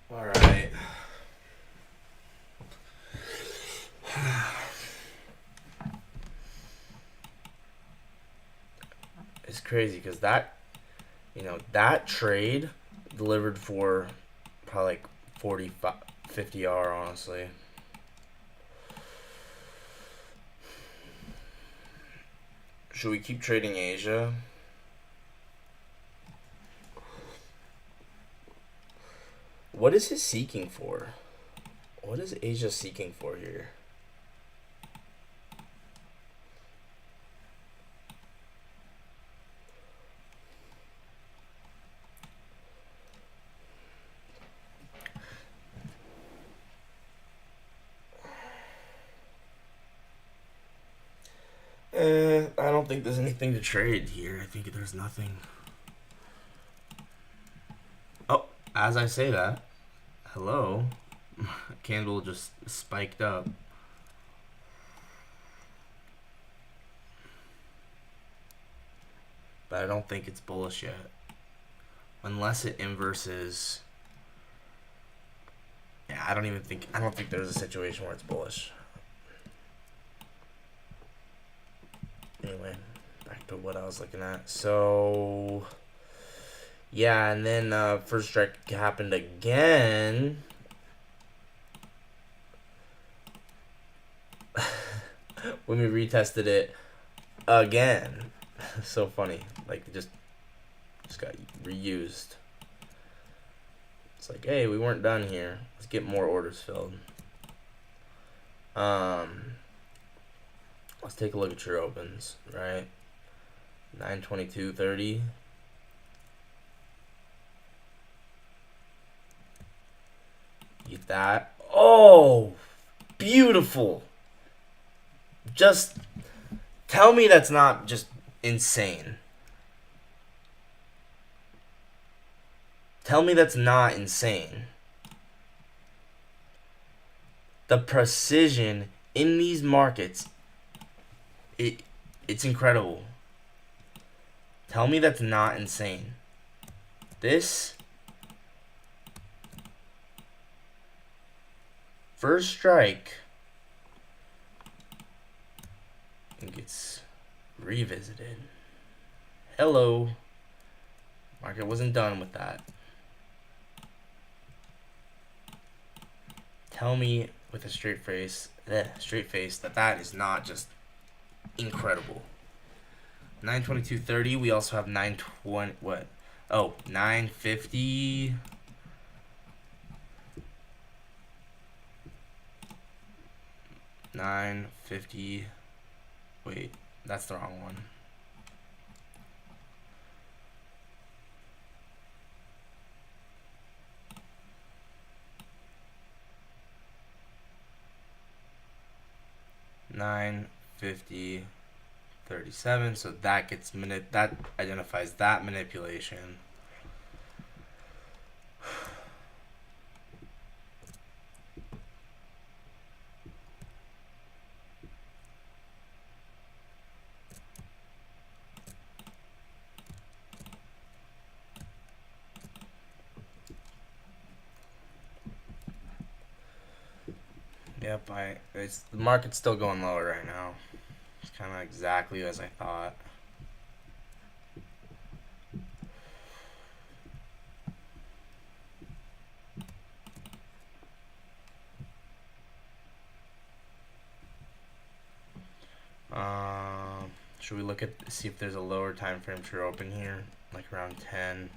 Alright. It's crazy because that, that trade delivered for probably like 45, 50 R, honestly. Should we keep trading Asia? What is he seeking for? What is Asia seeking for here? I don't think there's anything to trade here. I think there's nothing. Oh, as I say that, hello, candle just spiked up. But I don't think it's bullish yet. Unless it inverses Yeah, I don't think there's a situation where it's bullish. Anyway, back to what I was looking at. So yeah, and then first strike happened again. When we retested it again. So funny. Like it just got reused. It's like, hey, we weren't done here. Let's get more orders filled. Let's take a look at your opens, right? 922.30. Get that. Oh, beautiful. Just tell me that's not just insane. Tell me that's not insane. The precision in these markets, it's incredible. Tell me that's not insane. This first strike gets revisited. Hello. Market wasn't done with that. Tell me with a straight face that is not just incredible. 922.30. We also have 920. What? Oh, 950. Wait, that's the wrong one. $950.37. So that gets that identifies that manipulation. Yep, the market's still going lower right now. It's kind of exactly as I thought. Should we look at see if there's a lower time frame for open here, like around 10?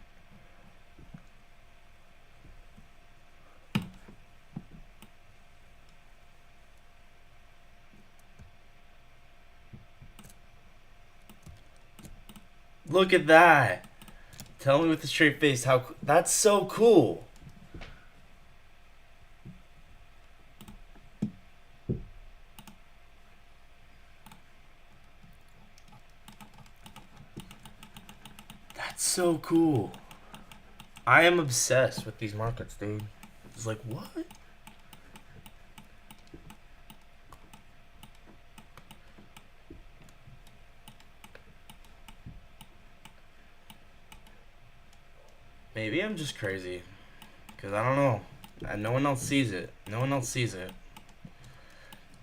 Look at that. Tell me with a straight face how that's so cool. That's so cool. I am obsessed with these markets, dude. It's like, what? Maybe I'm just crazy. Because I don't know. And no one else sees it. No one else sees it.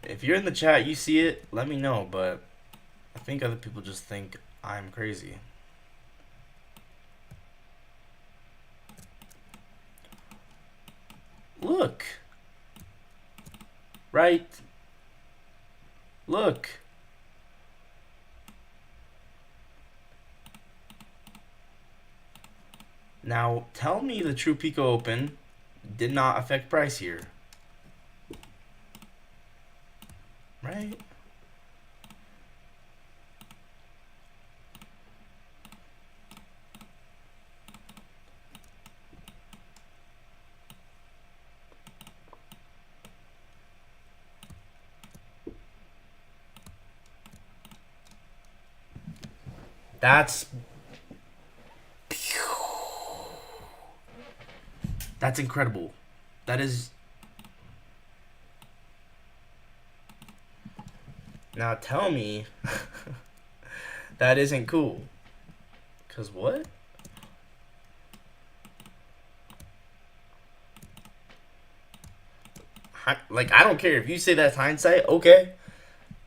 If you're in the chat, you see it, let me know. But I think other people just think I'm crazy. Look. Right? Look. Now, tell me the true Pico Open did not affect price here. Right? That's incredible. That is. Now tell me that isn't cool. Cause what? like, I don't care if you say that's hindsight. Okay,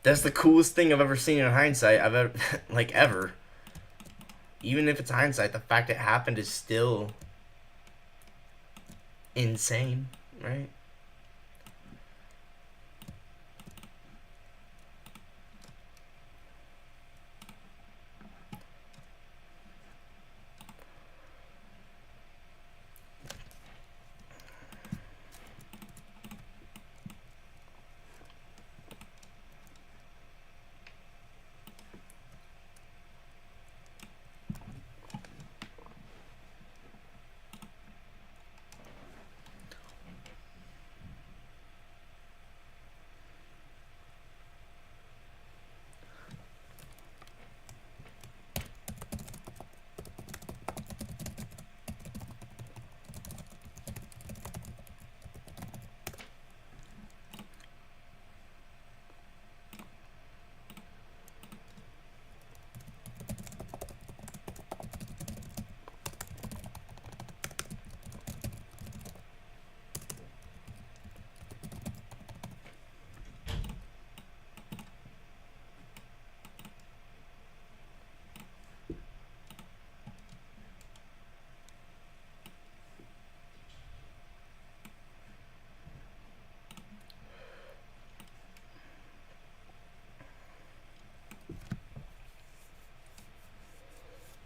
that's the coolest thing I've ever seen in hindsight. I've ever like ever. Even if it's hindsight, the fact it happened is still insane, right?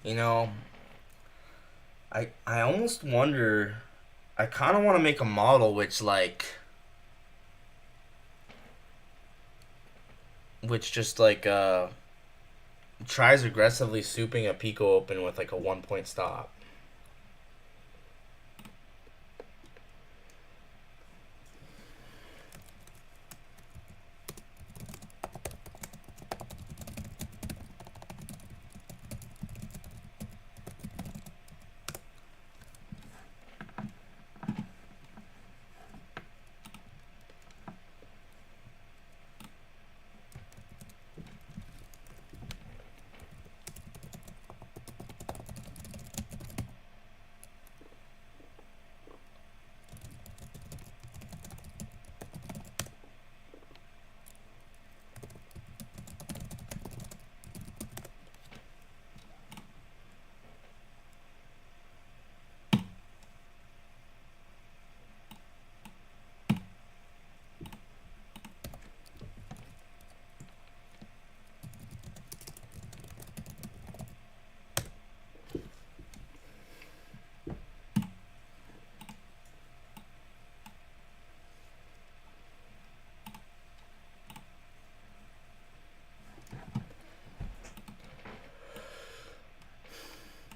You know, I almost wonder. I kind of want to make a model which just like tries aggressively souping a Pico open with like a 1 point stop.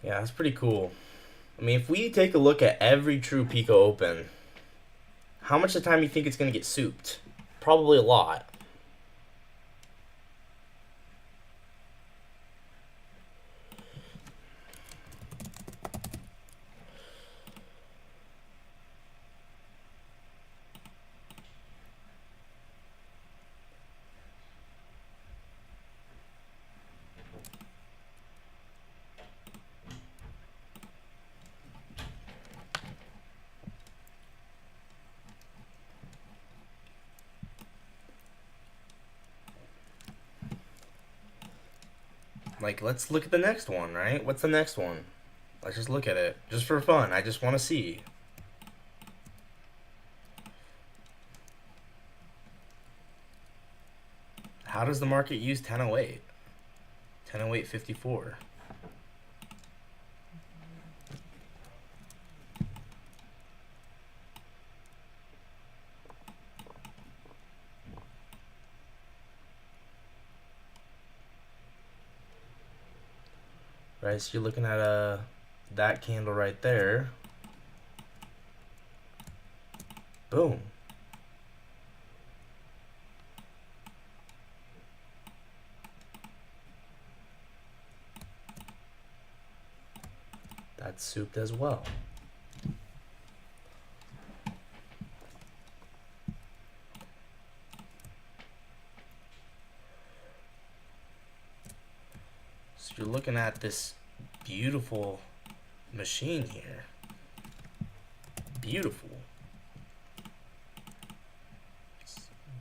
Yeah, that's pretty cool. I mean, if we take a look at every true Pico open, how much of the time you think it's going to get souped? Probably a lot. Like, let's look at the next one, right? What's the next one? Let's just look at it. Just for fun. I just want to see. How does the market use 1008? 1008.54. Right, so you're looking at that candle right there. Boom. That's souped as well. So you're looking at this beautiful machine here. Beautiful.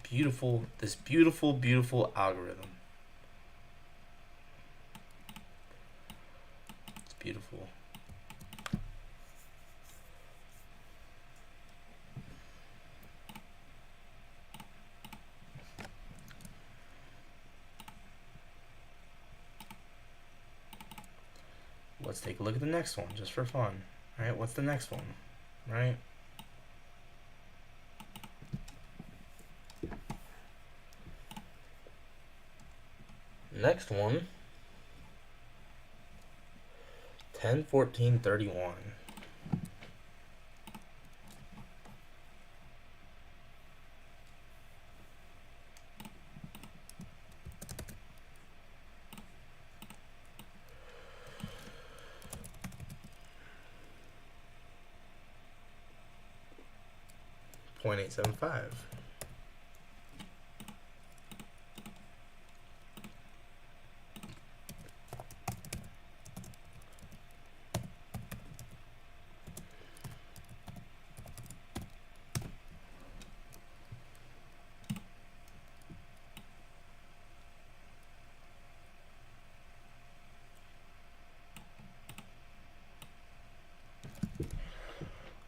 beautiful algorithm. It's beautiful. Let's take a look at the next one just for fun. Right? What's the next one? Right? Next one, 10, 14, 31. .875.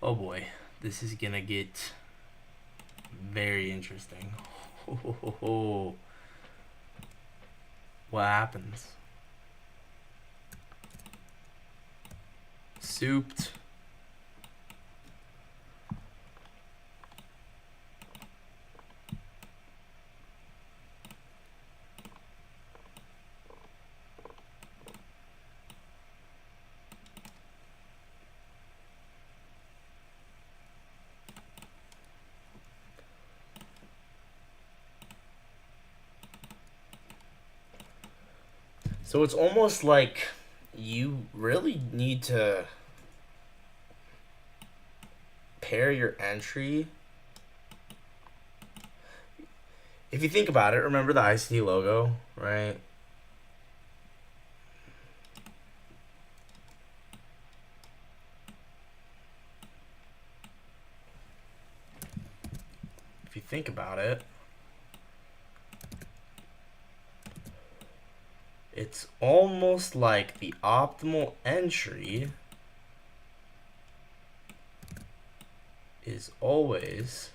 Oh boy, this is gonna get very interesting. What happens? Souped. So it's almost like you really need to pair your entry. If you think about it, remember the ICT logo, right? If you think about it, it's almost like the optimal entry is always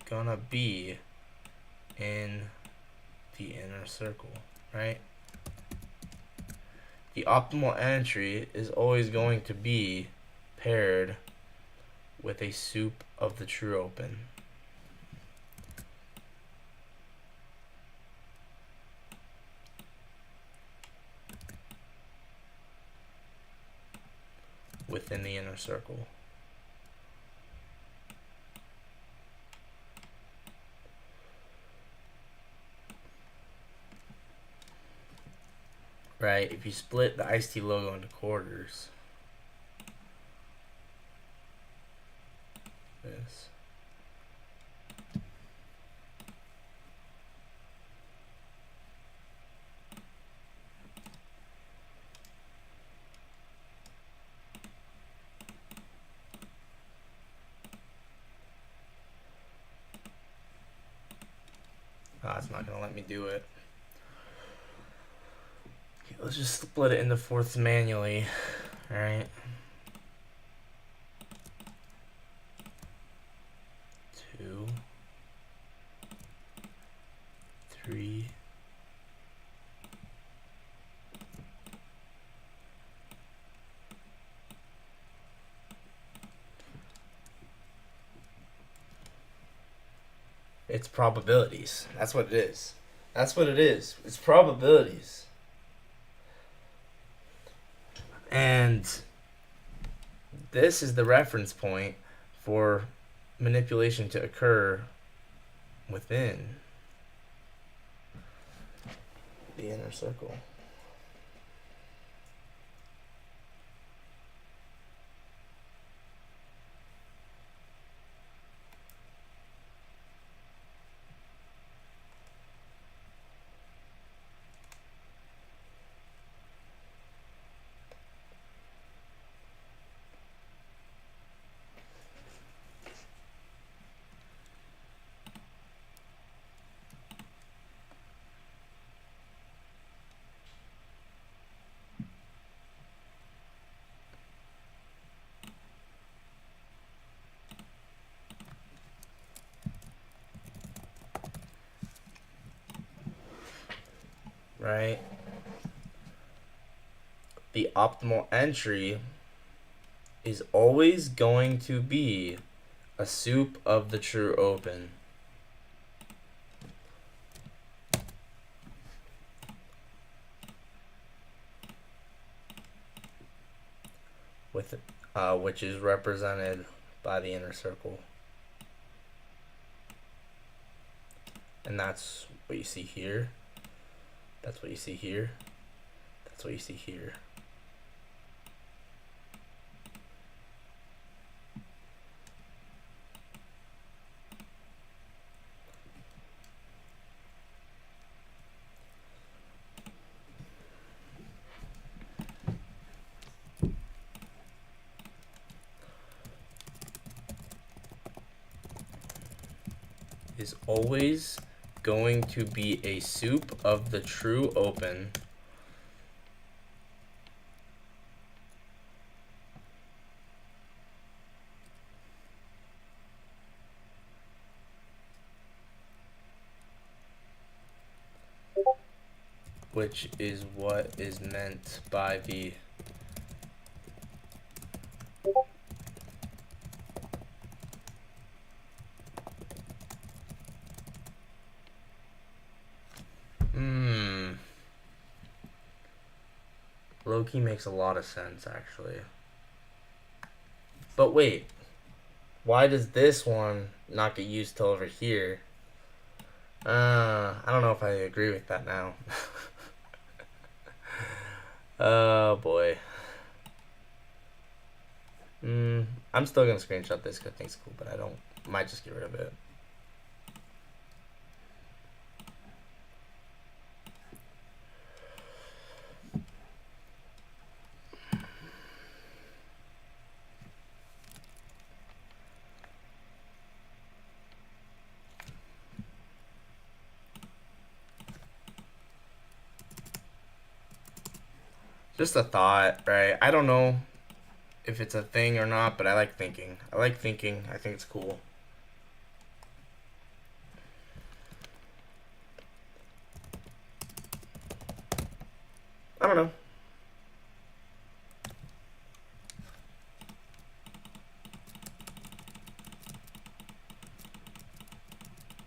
gonna be in the inner circle, right? The optimal entry is always going to be paired with a soup of the true open. Within the inner circle. Right, if you split the iced tea logo into quarters, this. Ah, it's not gonna let me do it. Okay, let's just split it into fourths manually. Alright. 2, 3, 4. It's probabilities. That's what it is. That's what it is. It's probabilities. And this is the reference point for manipulation to occur within the inner circle. right? The optimal entry is always going to be a soup of the true open. With which is represented by the inner circle. And that's what you see here. That's what you see here. That's what you see here. Is always going to be a soup of the true open. Which is what is meant by the Low-key makes a lot of sense, actually. But wait, why does this one not get used till over here? I don't know if I agree with that now. Oh boy. I'm still gonna screenshot this because I think it's cool, but I might just get rid of it. Just a thought, right? I don't know if it's a thing or not, but I like thinking. I think it's cool. I don't know.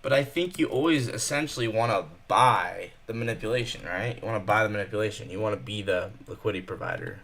But I think you always essentially want to buy the manipulation, right? You want to buy the manipulation. You want to be the liquidity provider.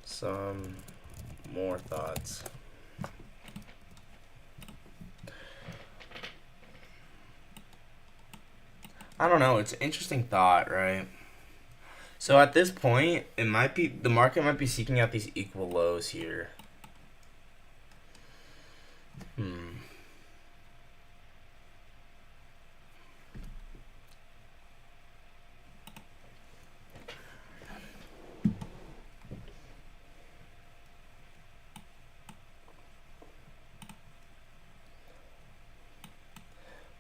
Some more thoughts. I don't know. It's an interesting thought, right? So at this point, it might be the market might be seeking out these equal lows here.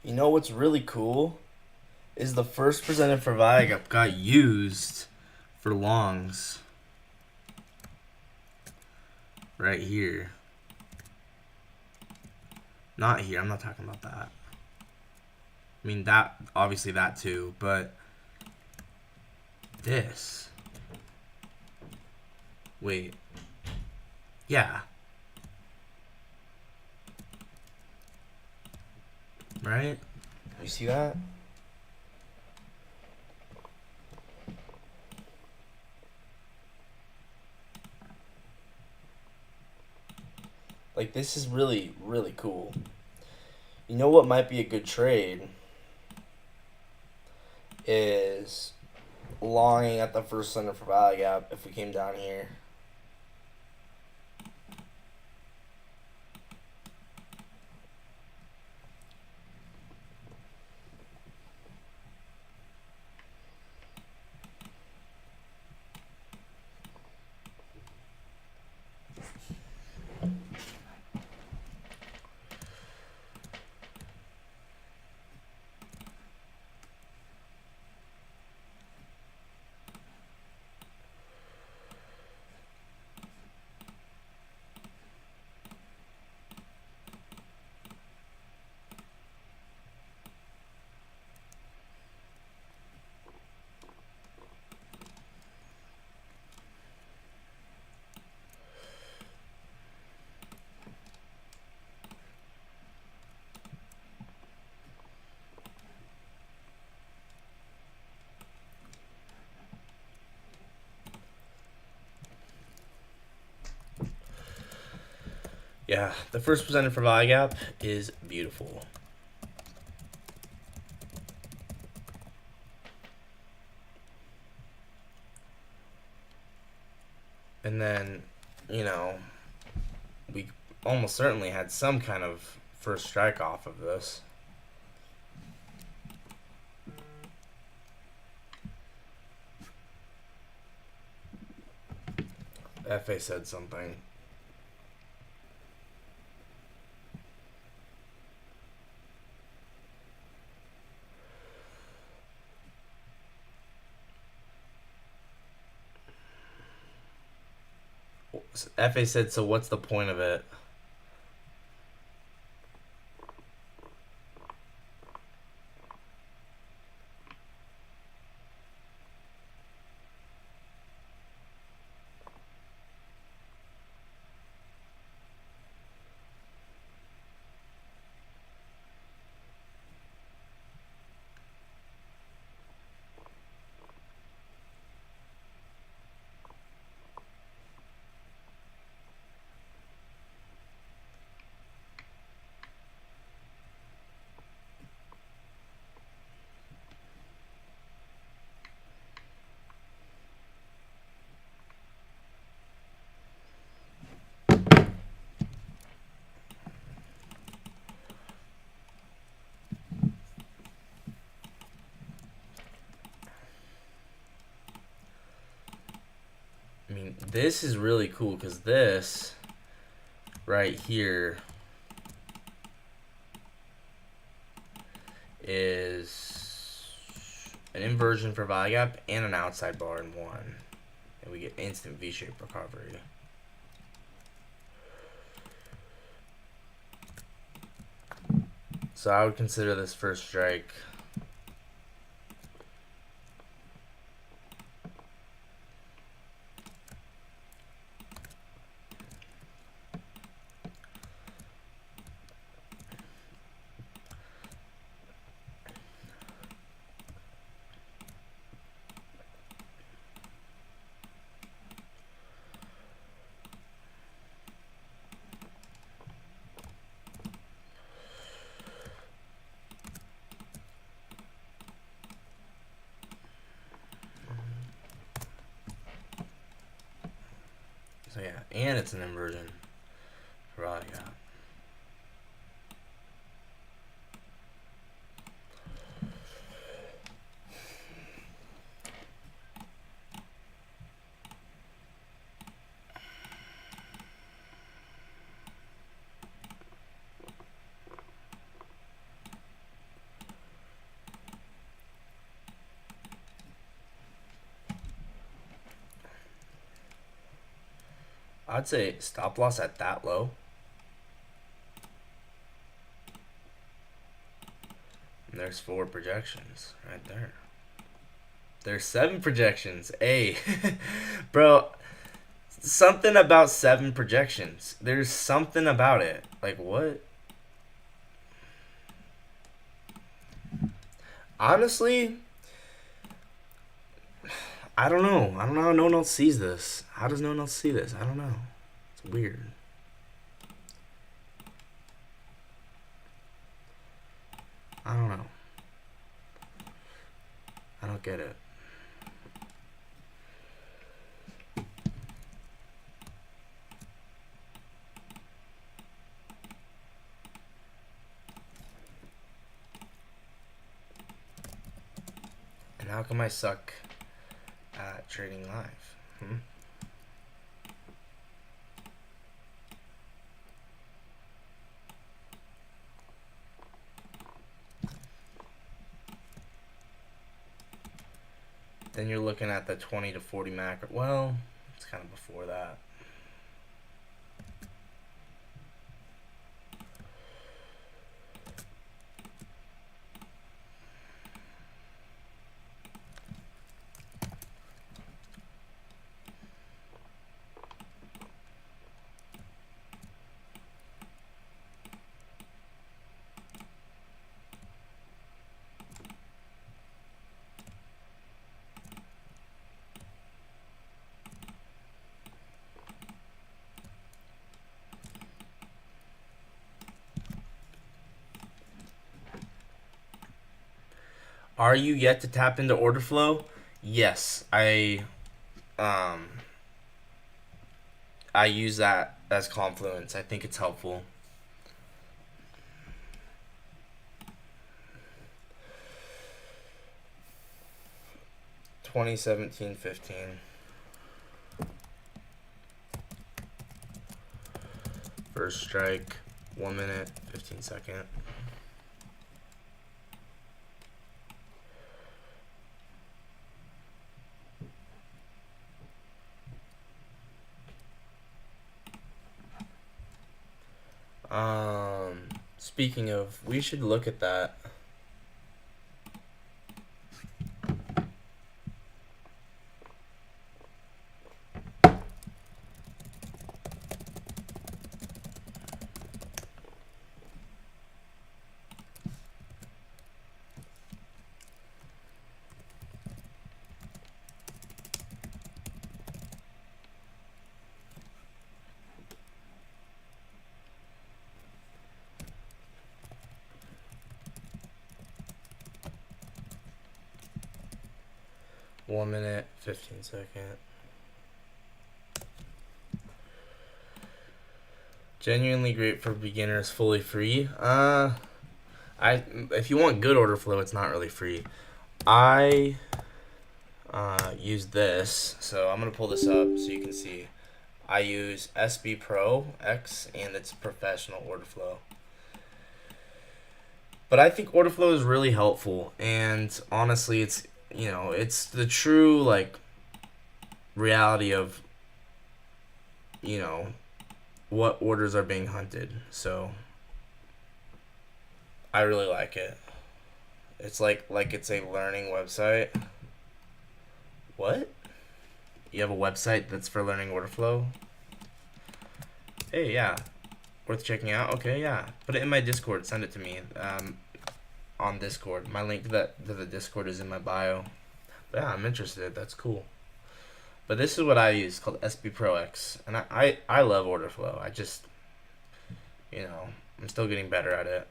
You know what's really cool is the first presented for value got used for longs right here. Not here. I'm not talking about that. I mean, that, obviously that too, but this. Wait. Yeah. Right? You see that? Like, this is really, really cool. You know what might be a good trade is longing at the first center for value gap if we came down here. Yeah, the first presented for value gap is beautiful. And then, you know, we almost certainly had some kind of first strike off of this. FA said something. FA said, so what's the point of it? I mean, this is really cool because this right here is an inversion for value gap and an outside bar in one. And we get instant V-shaped recovery. So I would consider this first strike. So yeah, and it's an inversion for value gap. I'd say stop loss at that low. And there's 4 projections right there. There's 7 projections. Hey, bro, something about 7 projections. There's something about it. Like, what? Honestly, I don't know. I don't know how no one else sees this. How does no one else see this? I don't know. It's weird. I don't know. I don't get it. And how come I suck at trading live? Then you're looking at the 20 to 40 macro. Well, it's kind of before that. Are you yet to tap into order flow? Yes, I use that as Confluence. I think it's helpful. $20.17.15. First strike, 1 minute, 15 second. Speaking of, we should look at that. One minute, 15 second. Genuinely great for beginners, fully free. If you want good order flow, it's not really free. I use this, so I'm gonna pull this up so you can see. I use SB Pro X, and it's professional order flow. But I think order flow is really helpful, and honestly, it's it's the true like reality of what orders are being hunted. So I really like it. It's like it's a learning website. What? You have a website that's for learning order flow? Hey, yeah. Worth checking out? Okay, yeah. Put it in my Discord. Send it to me. On Discord. My link to the Discord is in my bio. But yeah, I'm interested. That's cool. But this is what I use, called SB Pro X. And I love order flow. I just, I'm still getting better at it.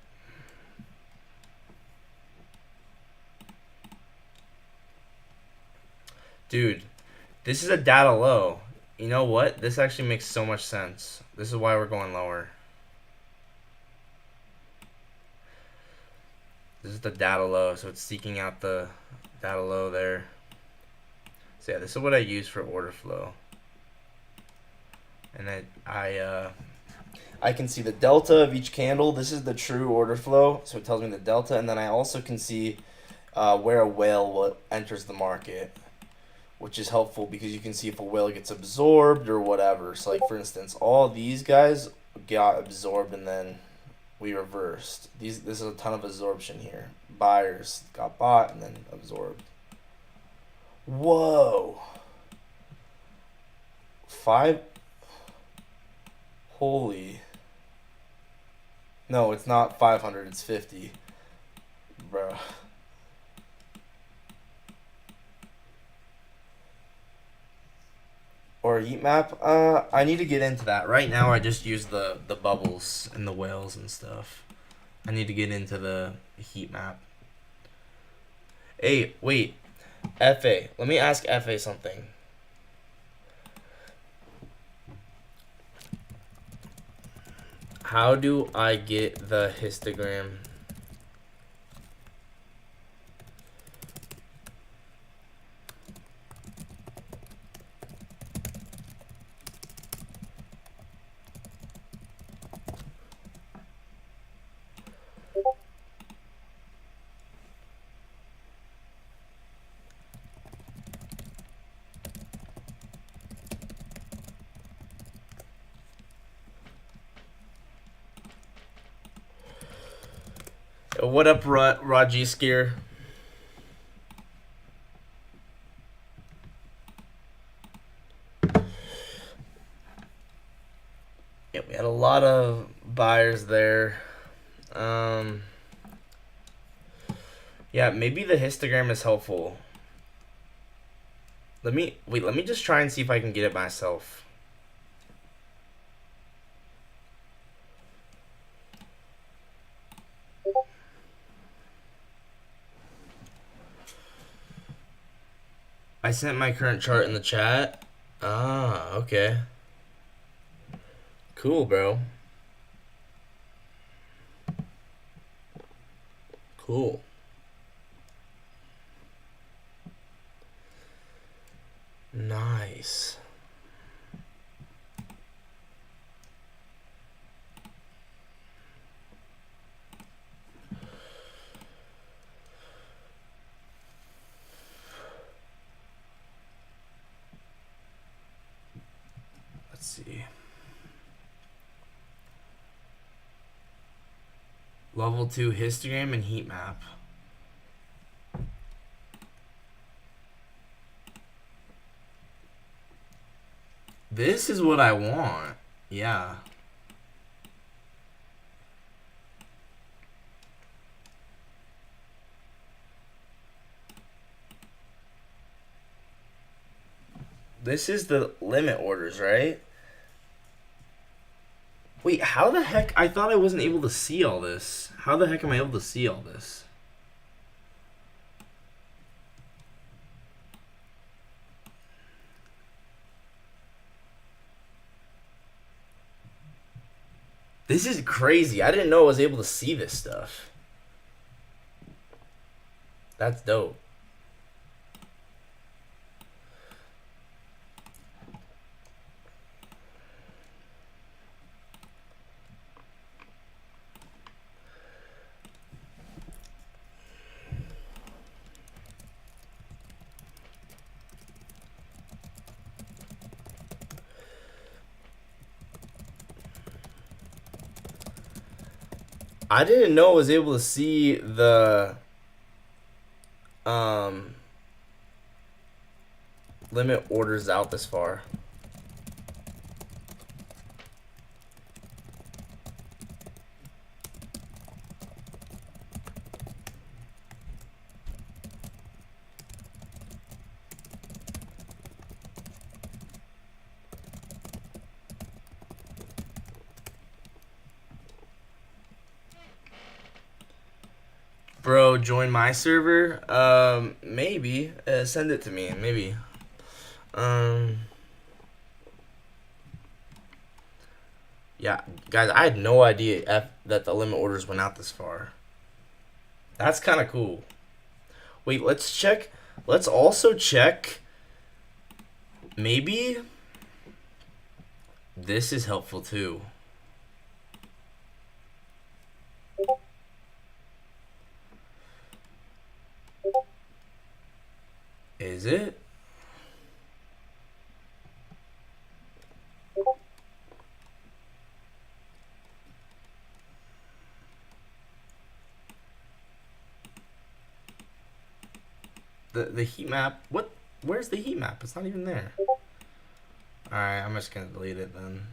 Dude, this is a data low. You know what? This actually makes so much sense. This is why we're going lower. This is the data low, so it's seeking out the data low there. So yeah, this is what I use for order flow. And then I can see the delta of each candle. This is the true order flow, so it tells me the delta. And then I also can see where a whale enters the market. which is helpful because you can see if a whale gets absorbed or whatever. So like for instance, all these guys got absorbed and then we reversed. This is a ton of absorption here. Buyers got bought and then absorbed. Whoa. 5. Holy. No, it's not 500, it's 50. Bruh. Or a heat map? I need to get into that. Right now I just use the bubbles and the whales and stuff. I need to get into the heat map. Hey, wait. FA. Let me ask FA something. How do I get the histogram? What up, Raji Skier? Yeah, we had a lot of buyers there. Yeah, maybe the histogram is helpful. Let me just try and see if I can get it myself. I sent my current chart in the chat. Ah, okay. Cool, bro. Cool. Nice. Let's see. Level 2 histogram and heat map. This is what I want. Yeah. This is the limit orders, right? Wait, how the heck? I thought I wasn't able to see all this. How the heck am I able to see all this? This is crazy. I didn't know I was able to see this stuff. That's dope. I didn't know I was able to see the limit orders out this far. Bro, join my server? Maybe. Send it to me, maybe. Yeah, guys, I had no idea that the limit orders went out this far. That's kind of cool. Wait, let's check. Let's also check. Maybe this is helpful too. Is it? The heat map. What? Where's the heat map? It's not even there. All right, I'm just gonna delete it then.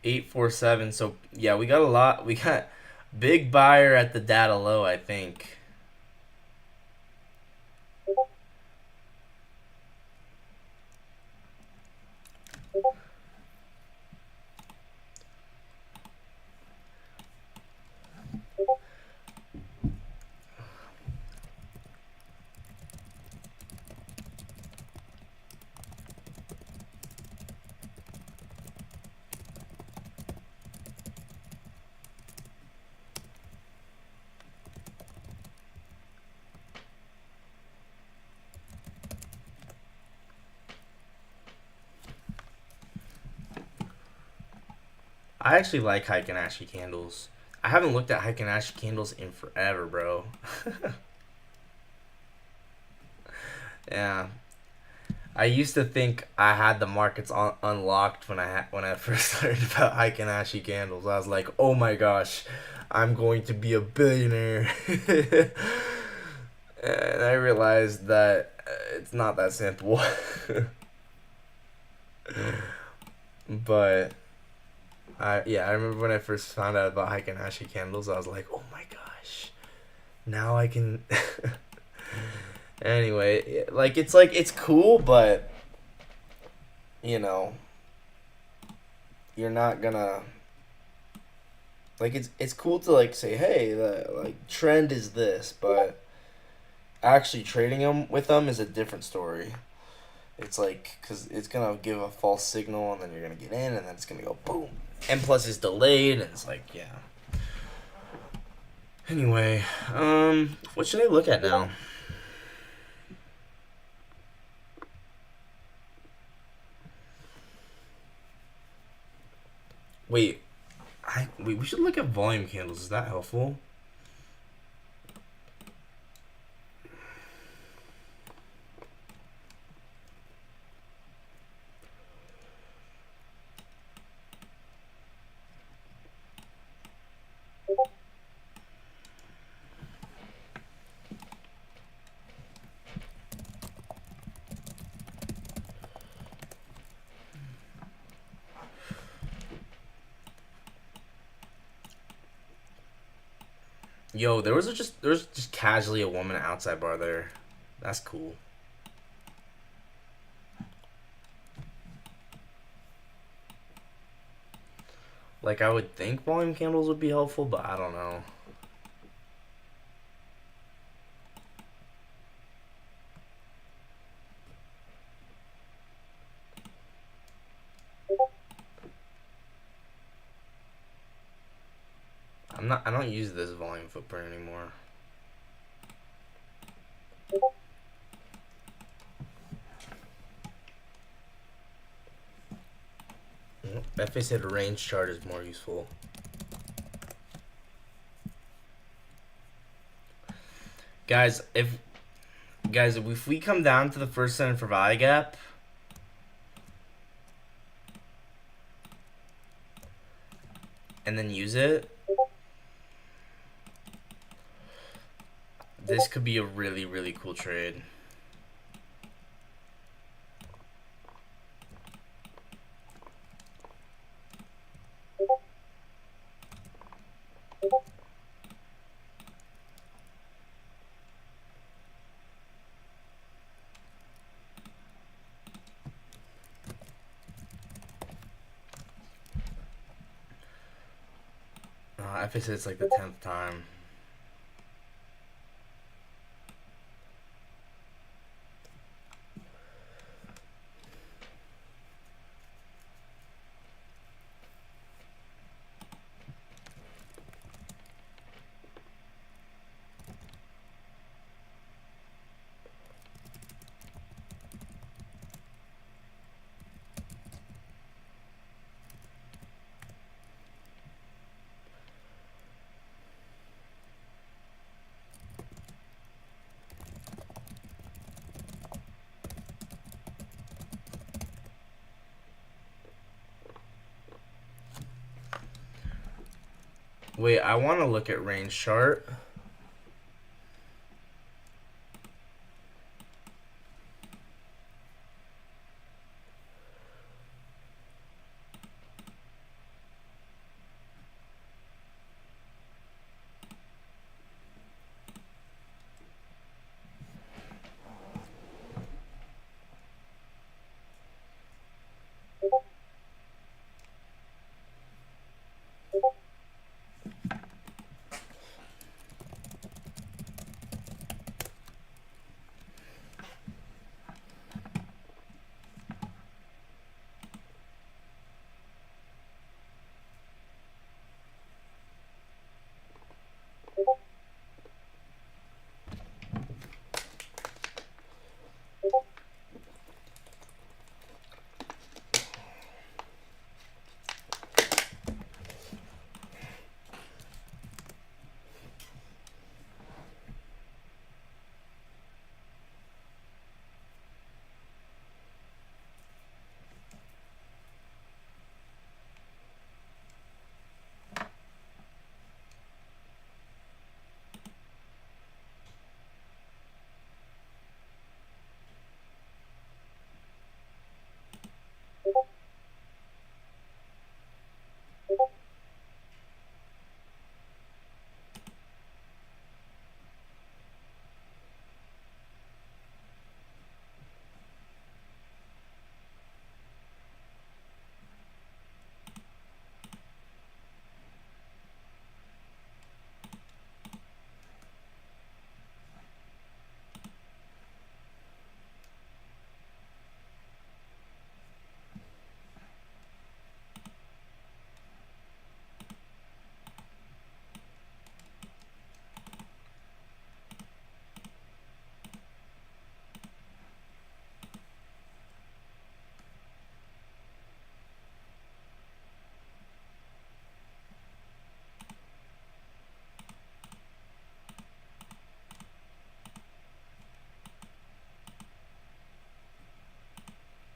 847. So yeah, we got a lot. We got big buyer at the data low, I think. I actually like Heiken-Ashi candles. I haven't looked at Heiken-Ashi candles in forever, bro. Yeah. I used to think I had the markets unlocked when I first learned about Heiken-Ashi candles. I was like, "Oh my gosh, I'm going to be a billionaire." And I realized that it's not that simple. But I remember when I first found out about Heiken-Ashi candles, I was like, "Oh my gosh, now I can." Anyway, like it's cool, but you know, you're not gonna like it's cool to like say, hey, the like trend is this, but actually trading them with them is a different story. It's like because it's gonna give a false signal, and then you're gonna get in, and then it's gonna go boom, and plus it's delayed, and it's like yeah. Anyway, what should I look at now? Wait, we should look at volume candles. Is that helpful? Yo, there was just casually a woman outside bar there. That's cool. Like I would think volume candles would be helpful, but I don't know. I don't use this volume footprint anymore. FA said a range chart is more useful. Guys, if we come down to the first center for value gap, and then use it, this could be a really, really cool trade. FA said it's like the 10th time. Wait, I want to look at range chart.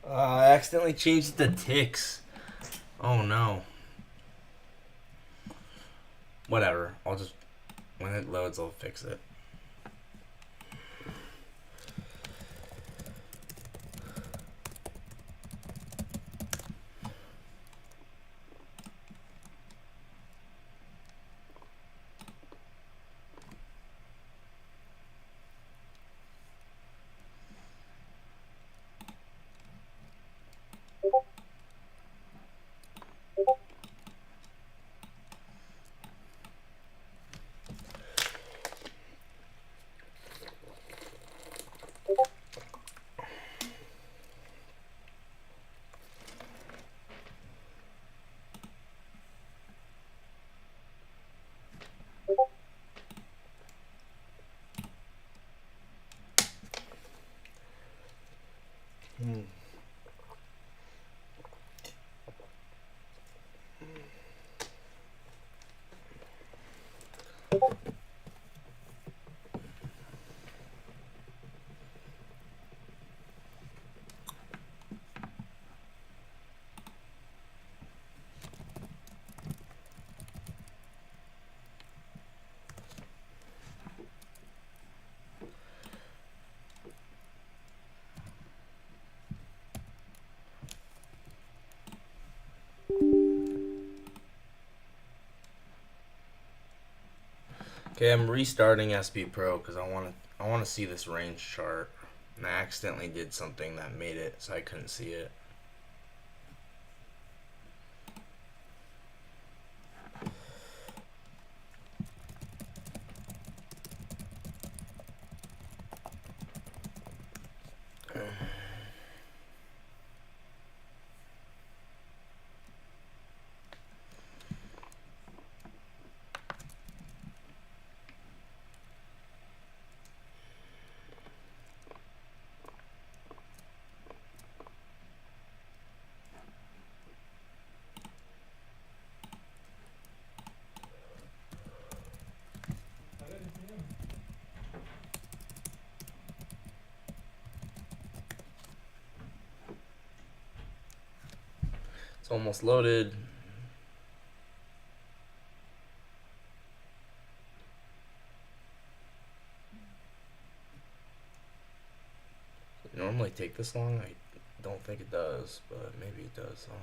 I accidentally changed the ticks. Oh no. Whatever. I'll just, when it loads, I'll fix it. Okay, I'm restarting SB Pro because I want to see this range chart, and I accidentally did something that made it so I couldn't see it. It's almost loaded. take this long? I don't think it does, but maybe it does. I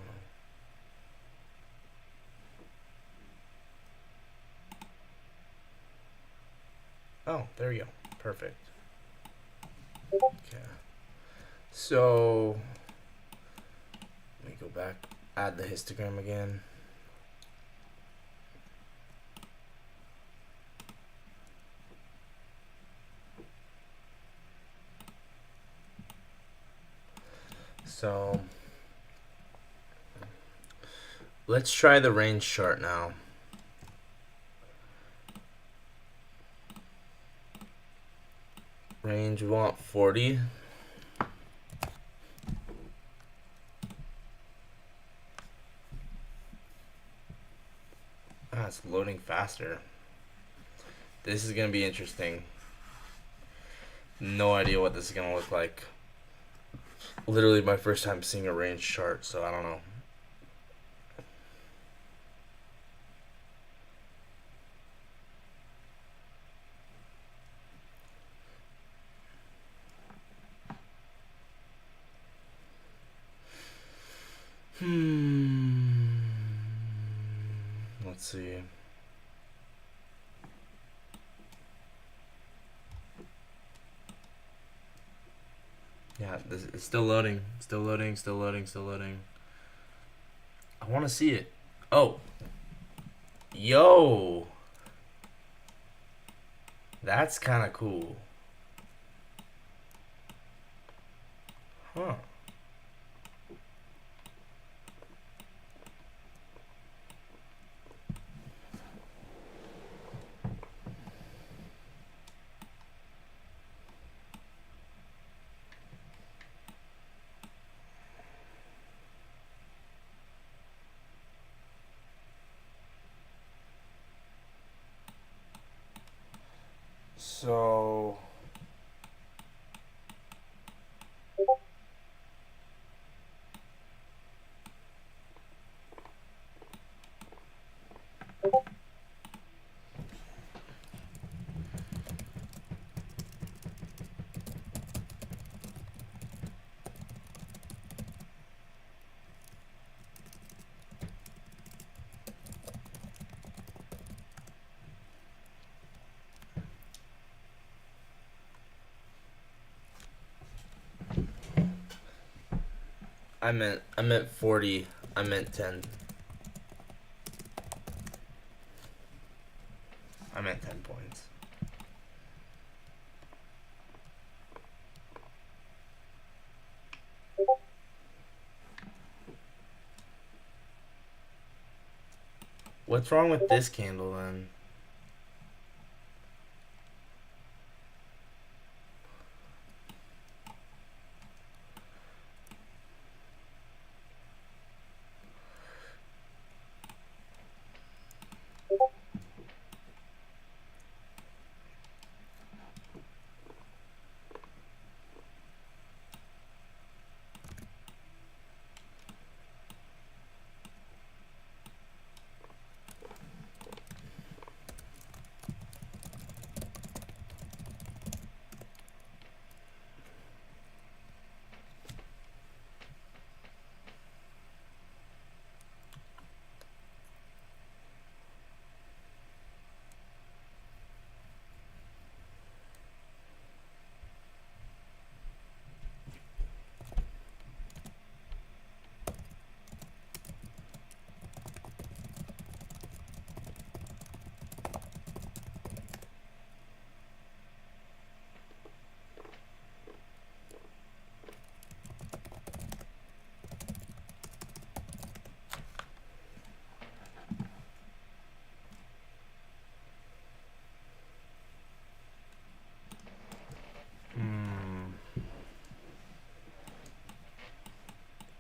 don't know. Oh, there you go. Perfect. Okay. So let me go back, add the histogram again. So let's try the range chart now. Range, we want 40. Ah, it's loading faster. This is gonna be interesting. No idea what this is gonna look like. Literally my first time seeing a range chart, so I don't know. Let's see. Yeah, this it's still loading. Still loading, still loading, still loading. I want to see it. Oh. Yo. That's kind of cool. Huh. So I meant 40. I meant 10. I meant 10 points. What's wrong with this candle then?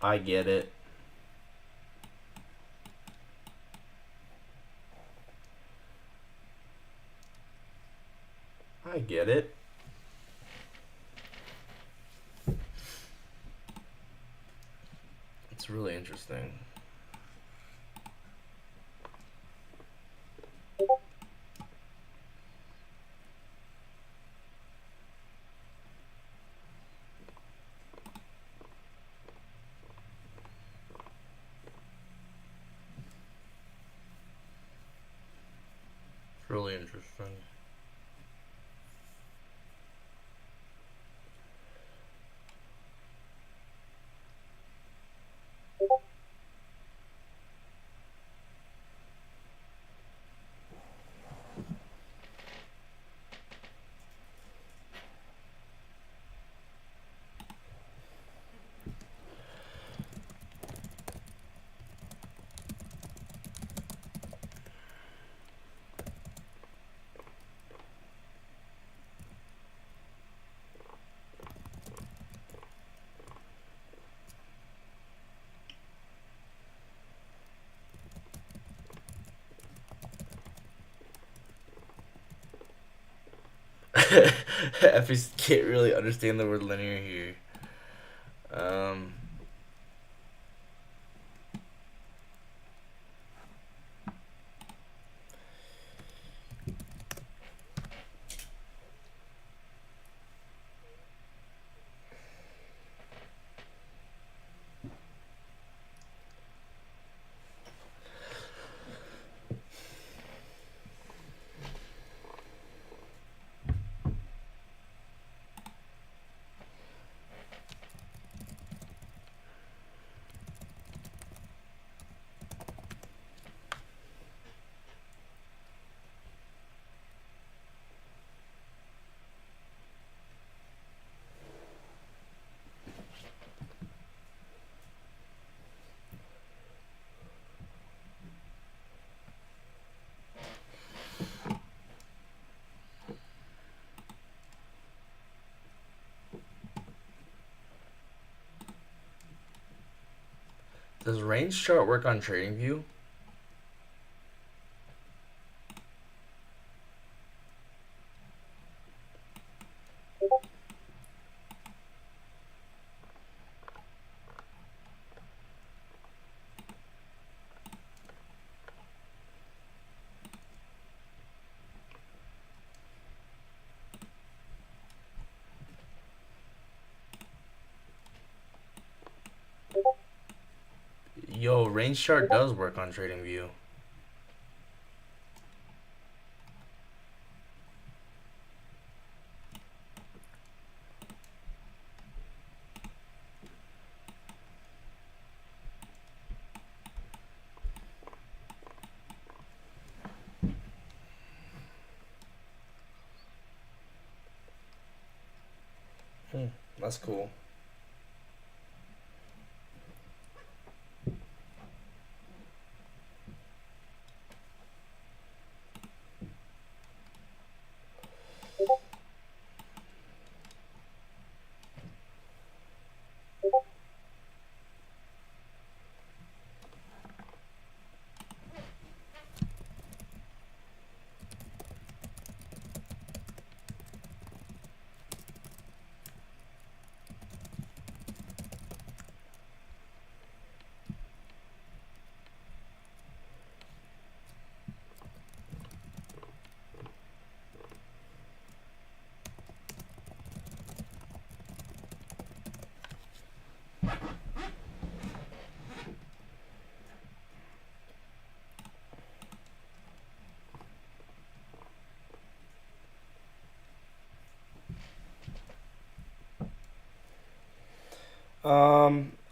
I get it. I get it. It's really interesting. really interesting. If you can't really understand the word linear here. Um, does range chart work on TradingView? Yo, range chart does work on TradingView. That's cool.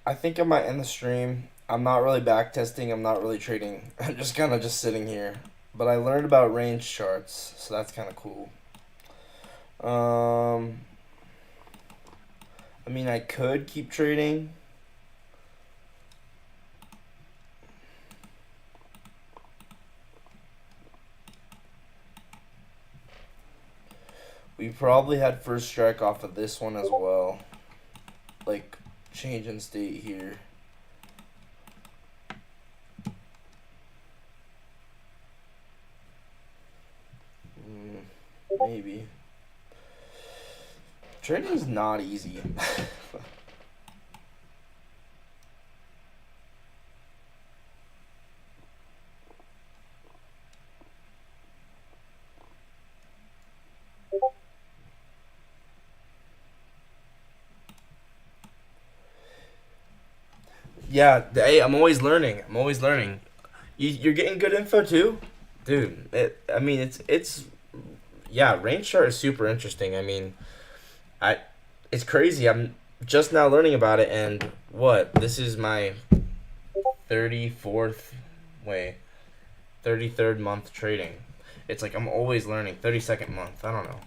I think I might end the stream. I'm not really back testing. I'm not really trading. I'm just kind of just sitting here. But I learned about range charts, so that's kind of cool. I mean, I could keep trading. We probably had first strike off of this one as well. Like, change in state here. Maybe. Trading is not easy. Yeah, hey, I'm always learning. I'm always learning. You're getting good info too? Dude, I mean, it's yeah, range chart is super interesting. I mean, I it's crazy. I'm just now learning about it, and what? This is my 34th way, 33rd month trading. It's like I'm always learning. 32nd month. I don't know.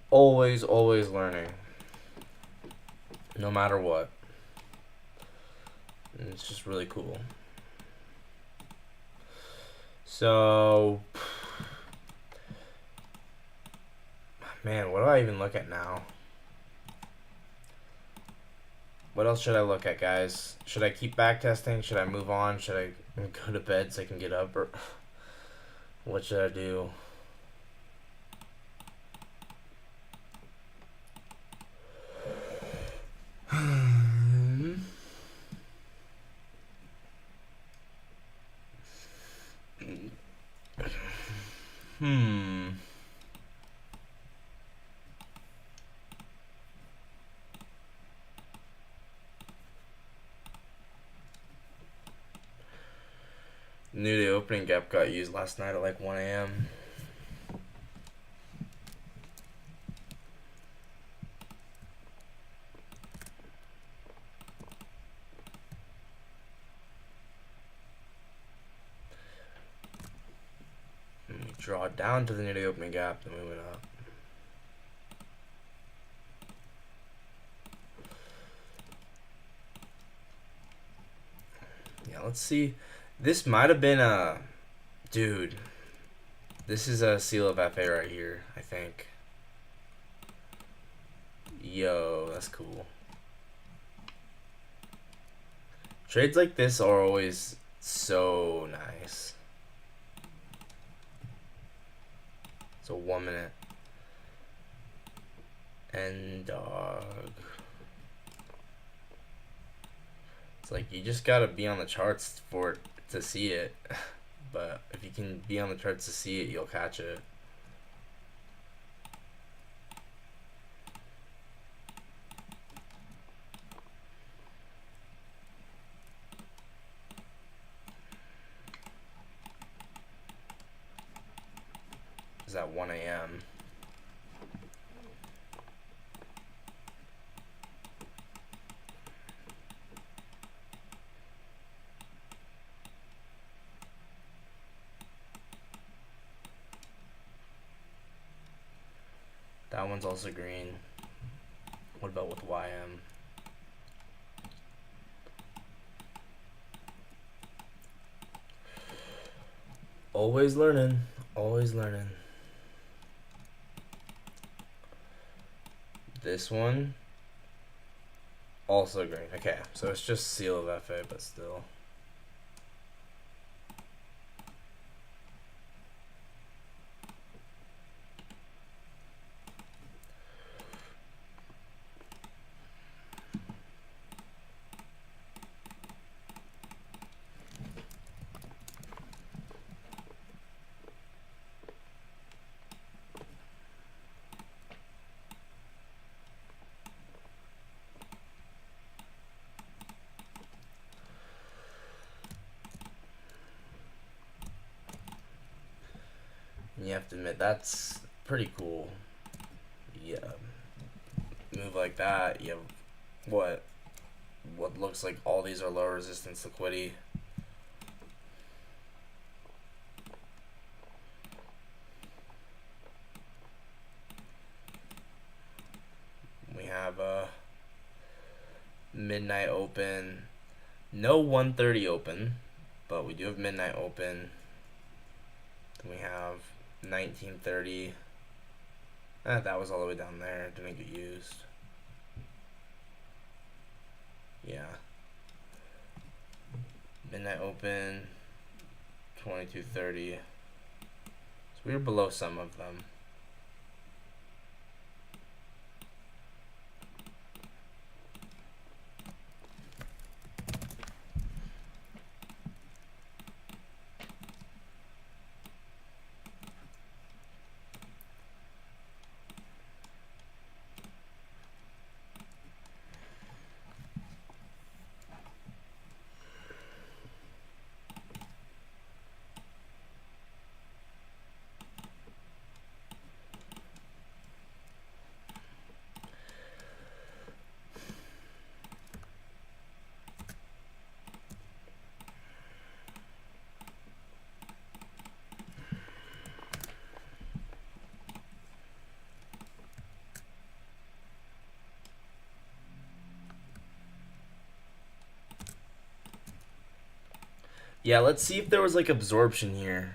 Always learning. No matter what. And it's just really cool. So, man, what do I even look at now? What else should I look at, guys? Should I keep backtesting? Should I move on? Should I go to bed so I can get up? Or what should I do? Hmm. Knew the opening gap got used last night at like 1 a.m. Let me draw it down to the near the opening gap, then we went up. Yeah, let's see. This might have been a... Dude. This is a seal of FA right here, I think. Yo, that's cool. Trades like this are always so nice. So 1 minute. And dog. It's like you just gotta be on the charts for it to see it. But if you can be on the charts to see it, you'll catch it. It's at 1 a.m. That one's also green. What about with YM? Always learning. Always learning. This one also green. Okay, so it's just seal of FA, but still. You have to admit, that's pretty cool. Yeah. Move like that, you have what looks like all these are low resistance liquidity. We have a midnight open. No 1:30 open, but we do have midnight open. Then we have 19:30. That was all the way down there. Didn't get used. Yeah. Midnight open. 22:30. So we were below some of them. Yeah, let's see if there was like absorption here.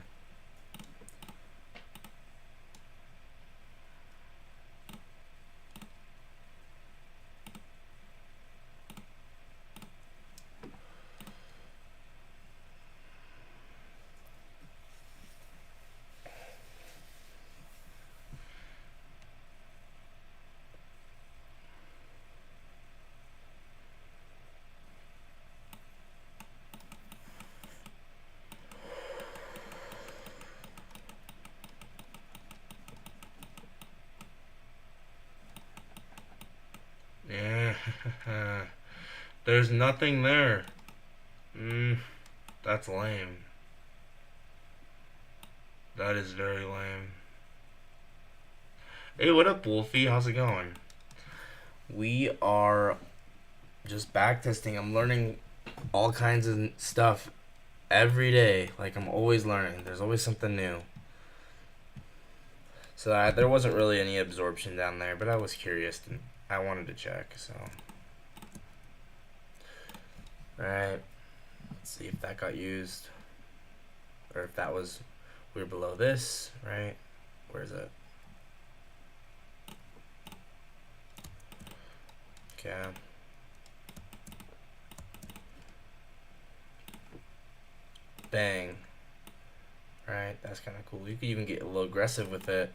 Yeah, there's nothing there. That's lame. That is very lame. Hey, what up, Wolfie? How's it going? We are just backtesting. I'm learning all kinds of stuff every day. Like, I'm always learning. There's always something new. So there wasn't really any absorption down there, but I was curious and I wanted to check. So, all right, let's see if that got used, or if that was we're below this, right? Where is it? Okay. Bang. Right, that's kind of cool. You could even get a little aggressive with it.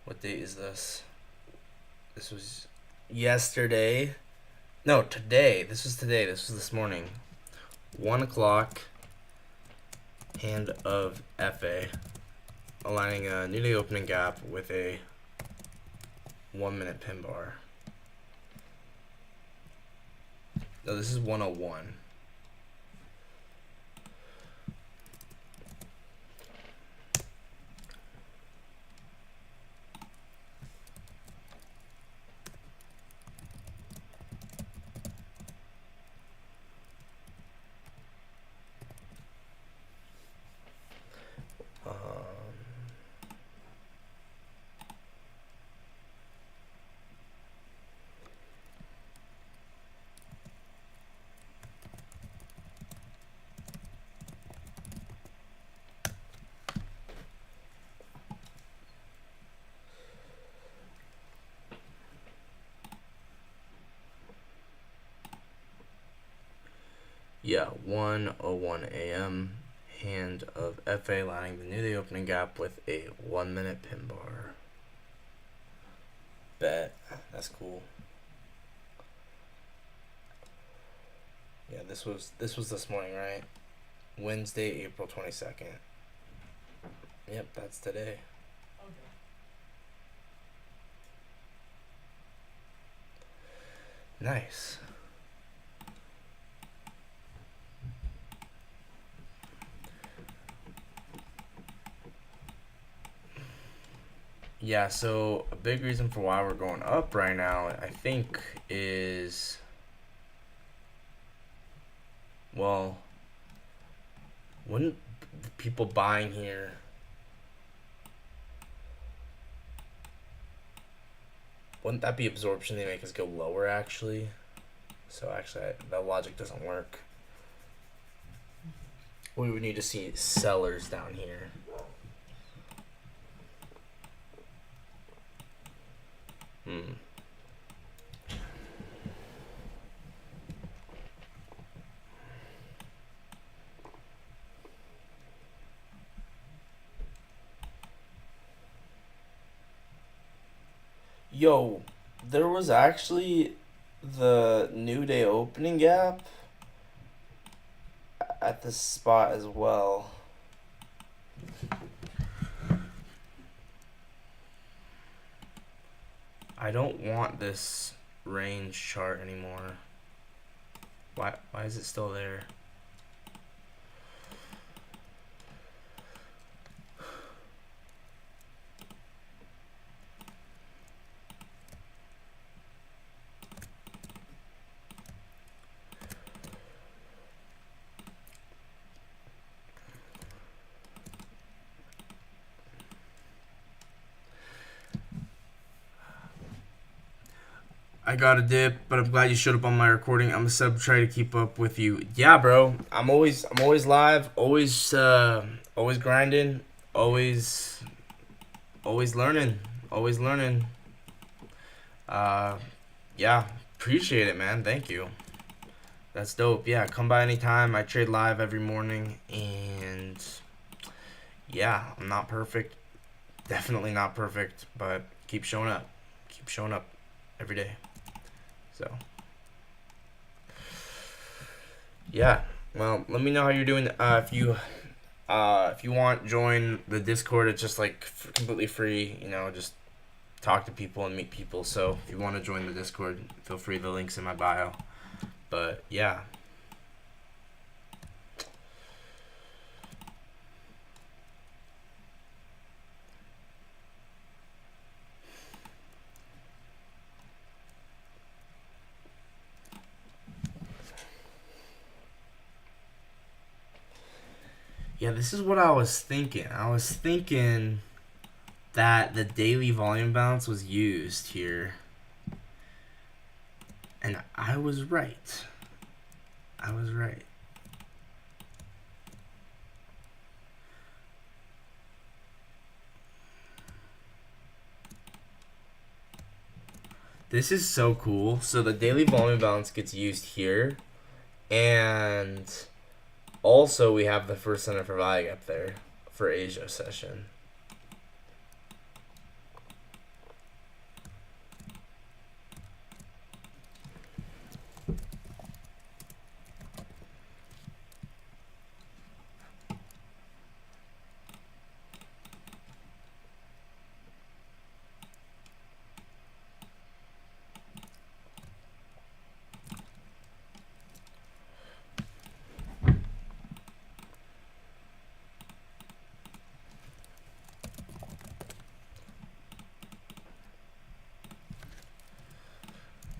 What date is this? This was yesterday. No, today. This was today. This was this morning. 1 o'clock. Hand of FA. Aligning a new day opening gap with a 1 minute pin bar. No, this is 101. Yeah, 1:01 a.m. Hand of FA lining the new day opening gap with a 1 minute pin bar. Bet. That's cool. Yeah, this was this morning, right? Wednesday, April 22nd. Yep, that's today. Nice. Yeah, so a big reason for why we're going up right now, I think, is, well, wouldn't the people buying here, wouldn't that be absorption? They make us go lower, actually. So actually, that logic doesn't work. We would need to see sellers down here. Yo, there was actually the new day opening gap at this spot as well. I don't want this range chart anymore. Why is it still there? I got a dip, but I'm glad you showed up on my recording. I'm a sub, try to keep up with you. Yeah, bro. I'm always live, always grinding, always learning, always learning. Uh, yeah, appreciate it, man. Thank you. That's dope. Yeah, come by anytime. I trade live every morning, and yeah, I'm not perfect. Definitely not perfect, but keep showing up. Keep showing up every day. So, yeah. Well, let me know how you're doing. If you want, join the Discord. It's just like completely free. You know, just talk to people and meet people. So if you want to join the Discord, feel free. The link's in my bio. But yeah. Yeah, this is what I was thinking. I was thinking that the daily volume bounce was used here. And I was right. I was right. This is so cool. So the daily volume balance gets used here. And also we have the first center for value up there for Asia session.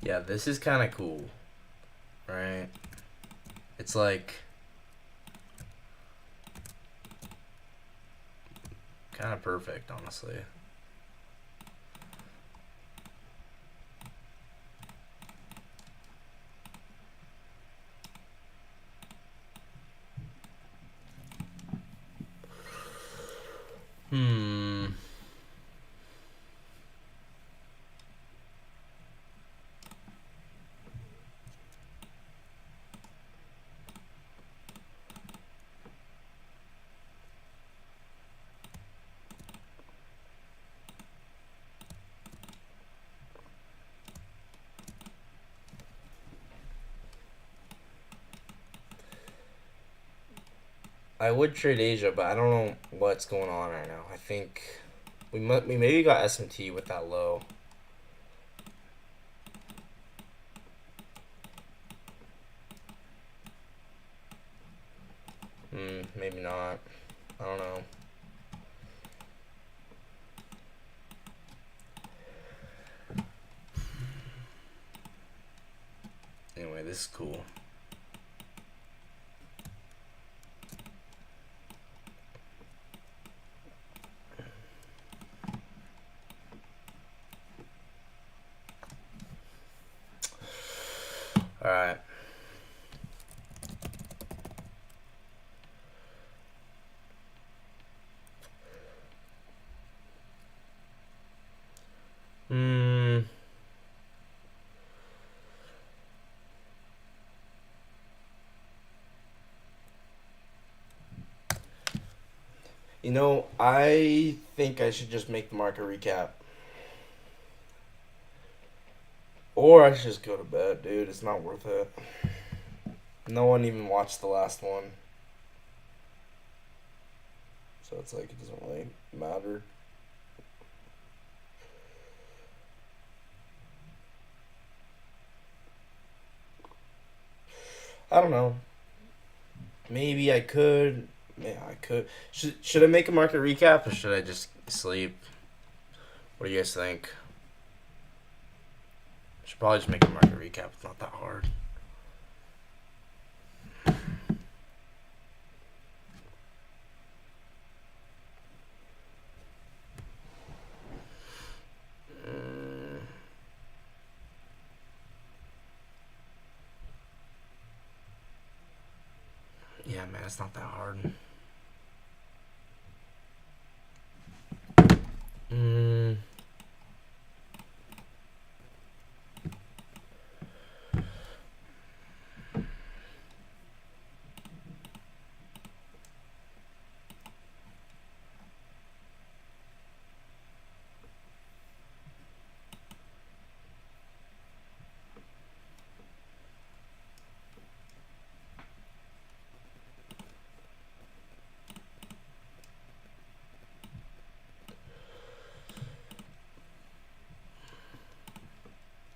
Yeah, this is kind of cool, right? It's like kind of perfect, honestly. I would trade Asia, but I don't know what's going on right now. I think we maybe got SMT with that low. Maybe not. I don't know. Anyway, this is cool. All right. You know, I think I should just make the market recap. Or I should just go to bed, dude. It's not worth it. No one even watched the last one. So it's like, it doesn't really matter. I don't know. Maybe I could. Yeah, I could. Should I make a market recap or should I just sleep? What do you guys think? Should probably just make a market recap. It's not that hard. man, it's not that hard.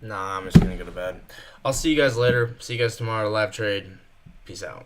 Nah, I'm just gonna go to bed. I'll see you guys later. See you guys tomorrow. Live trade. Peace out.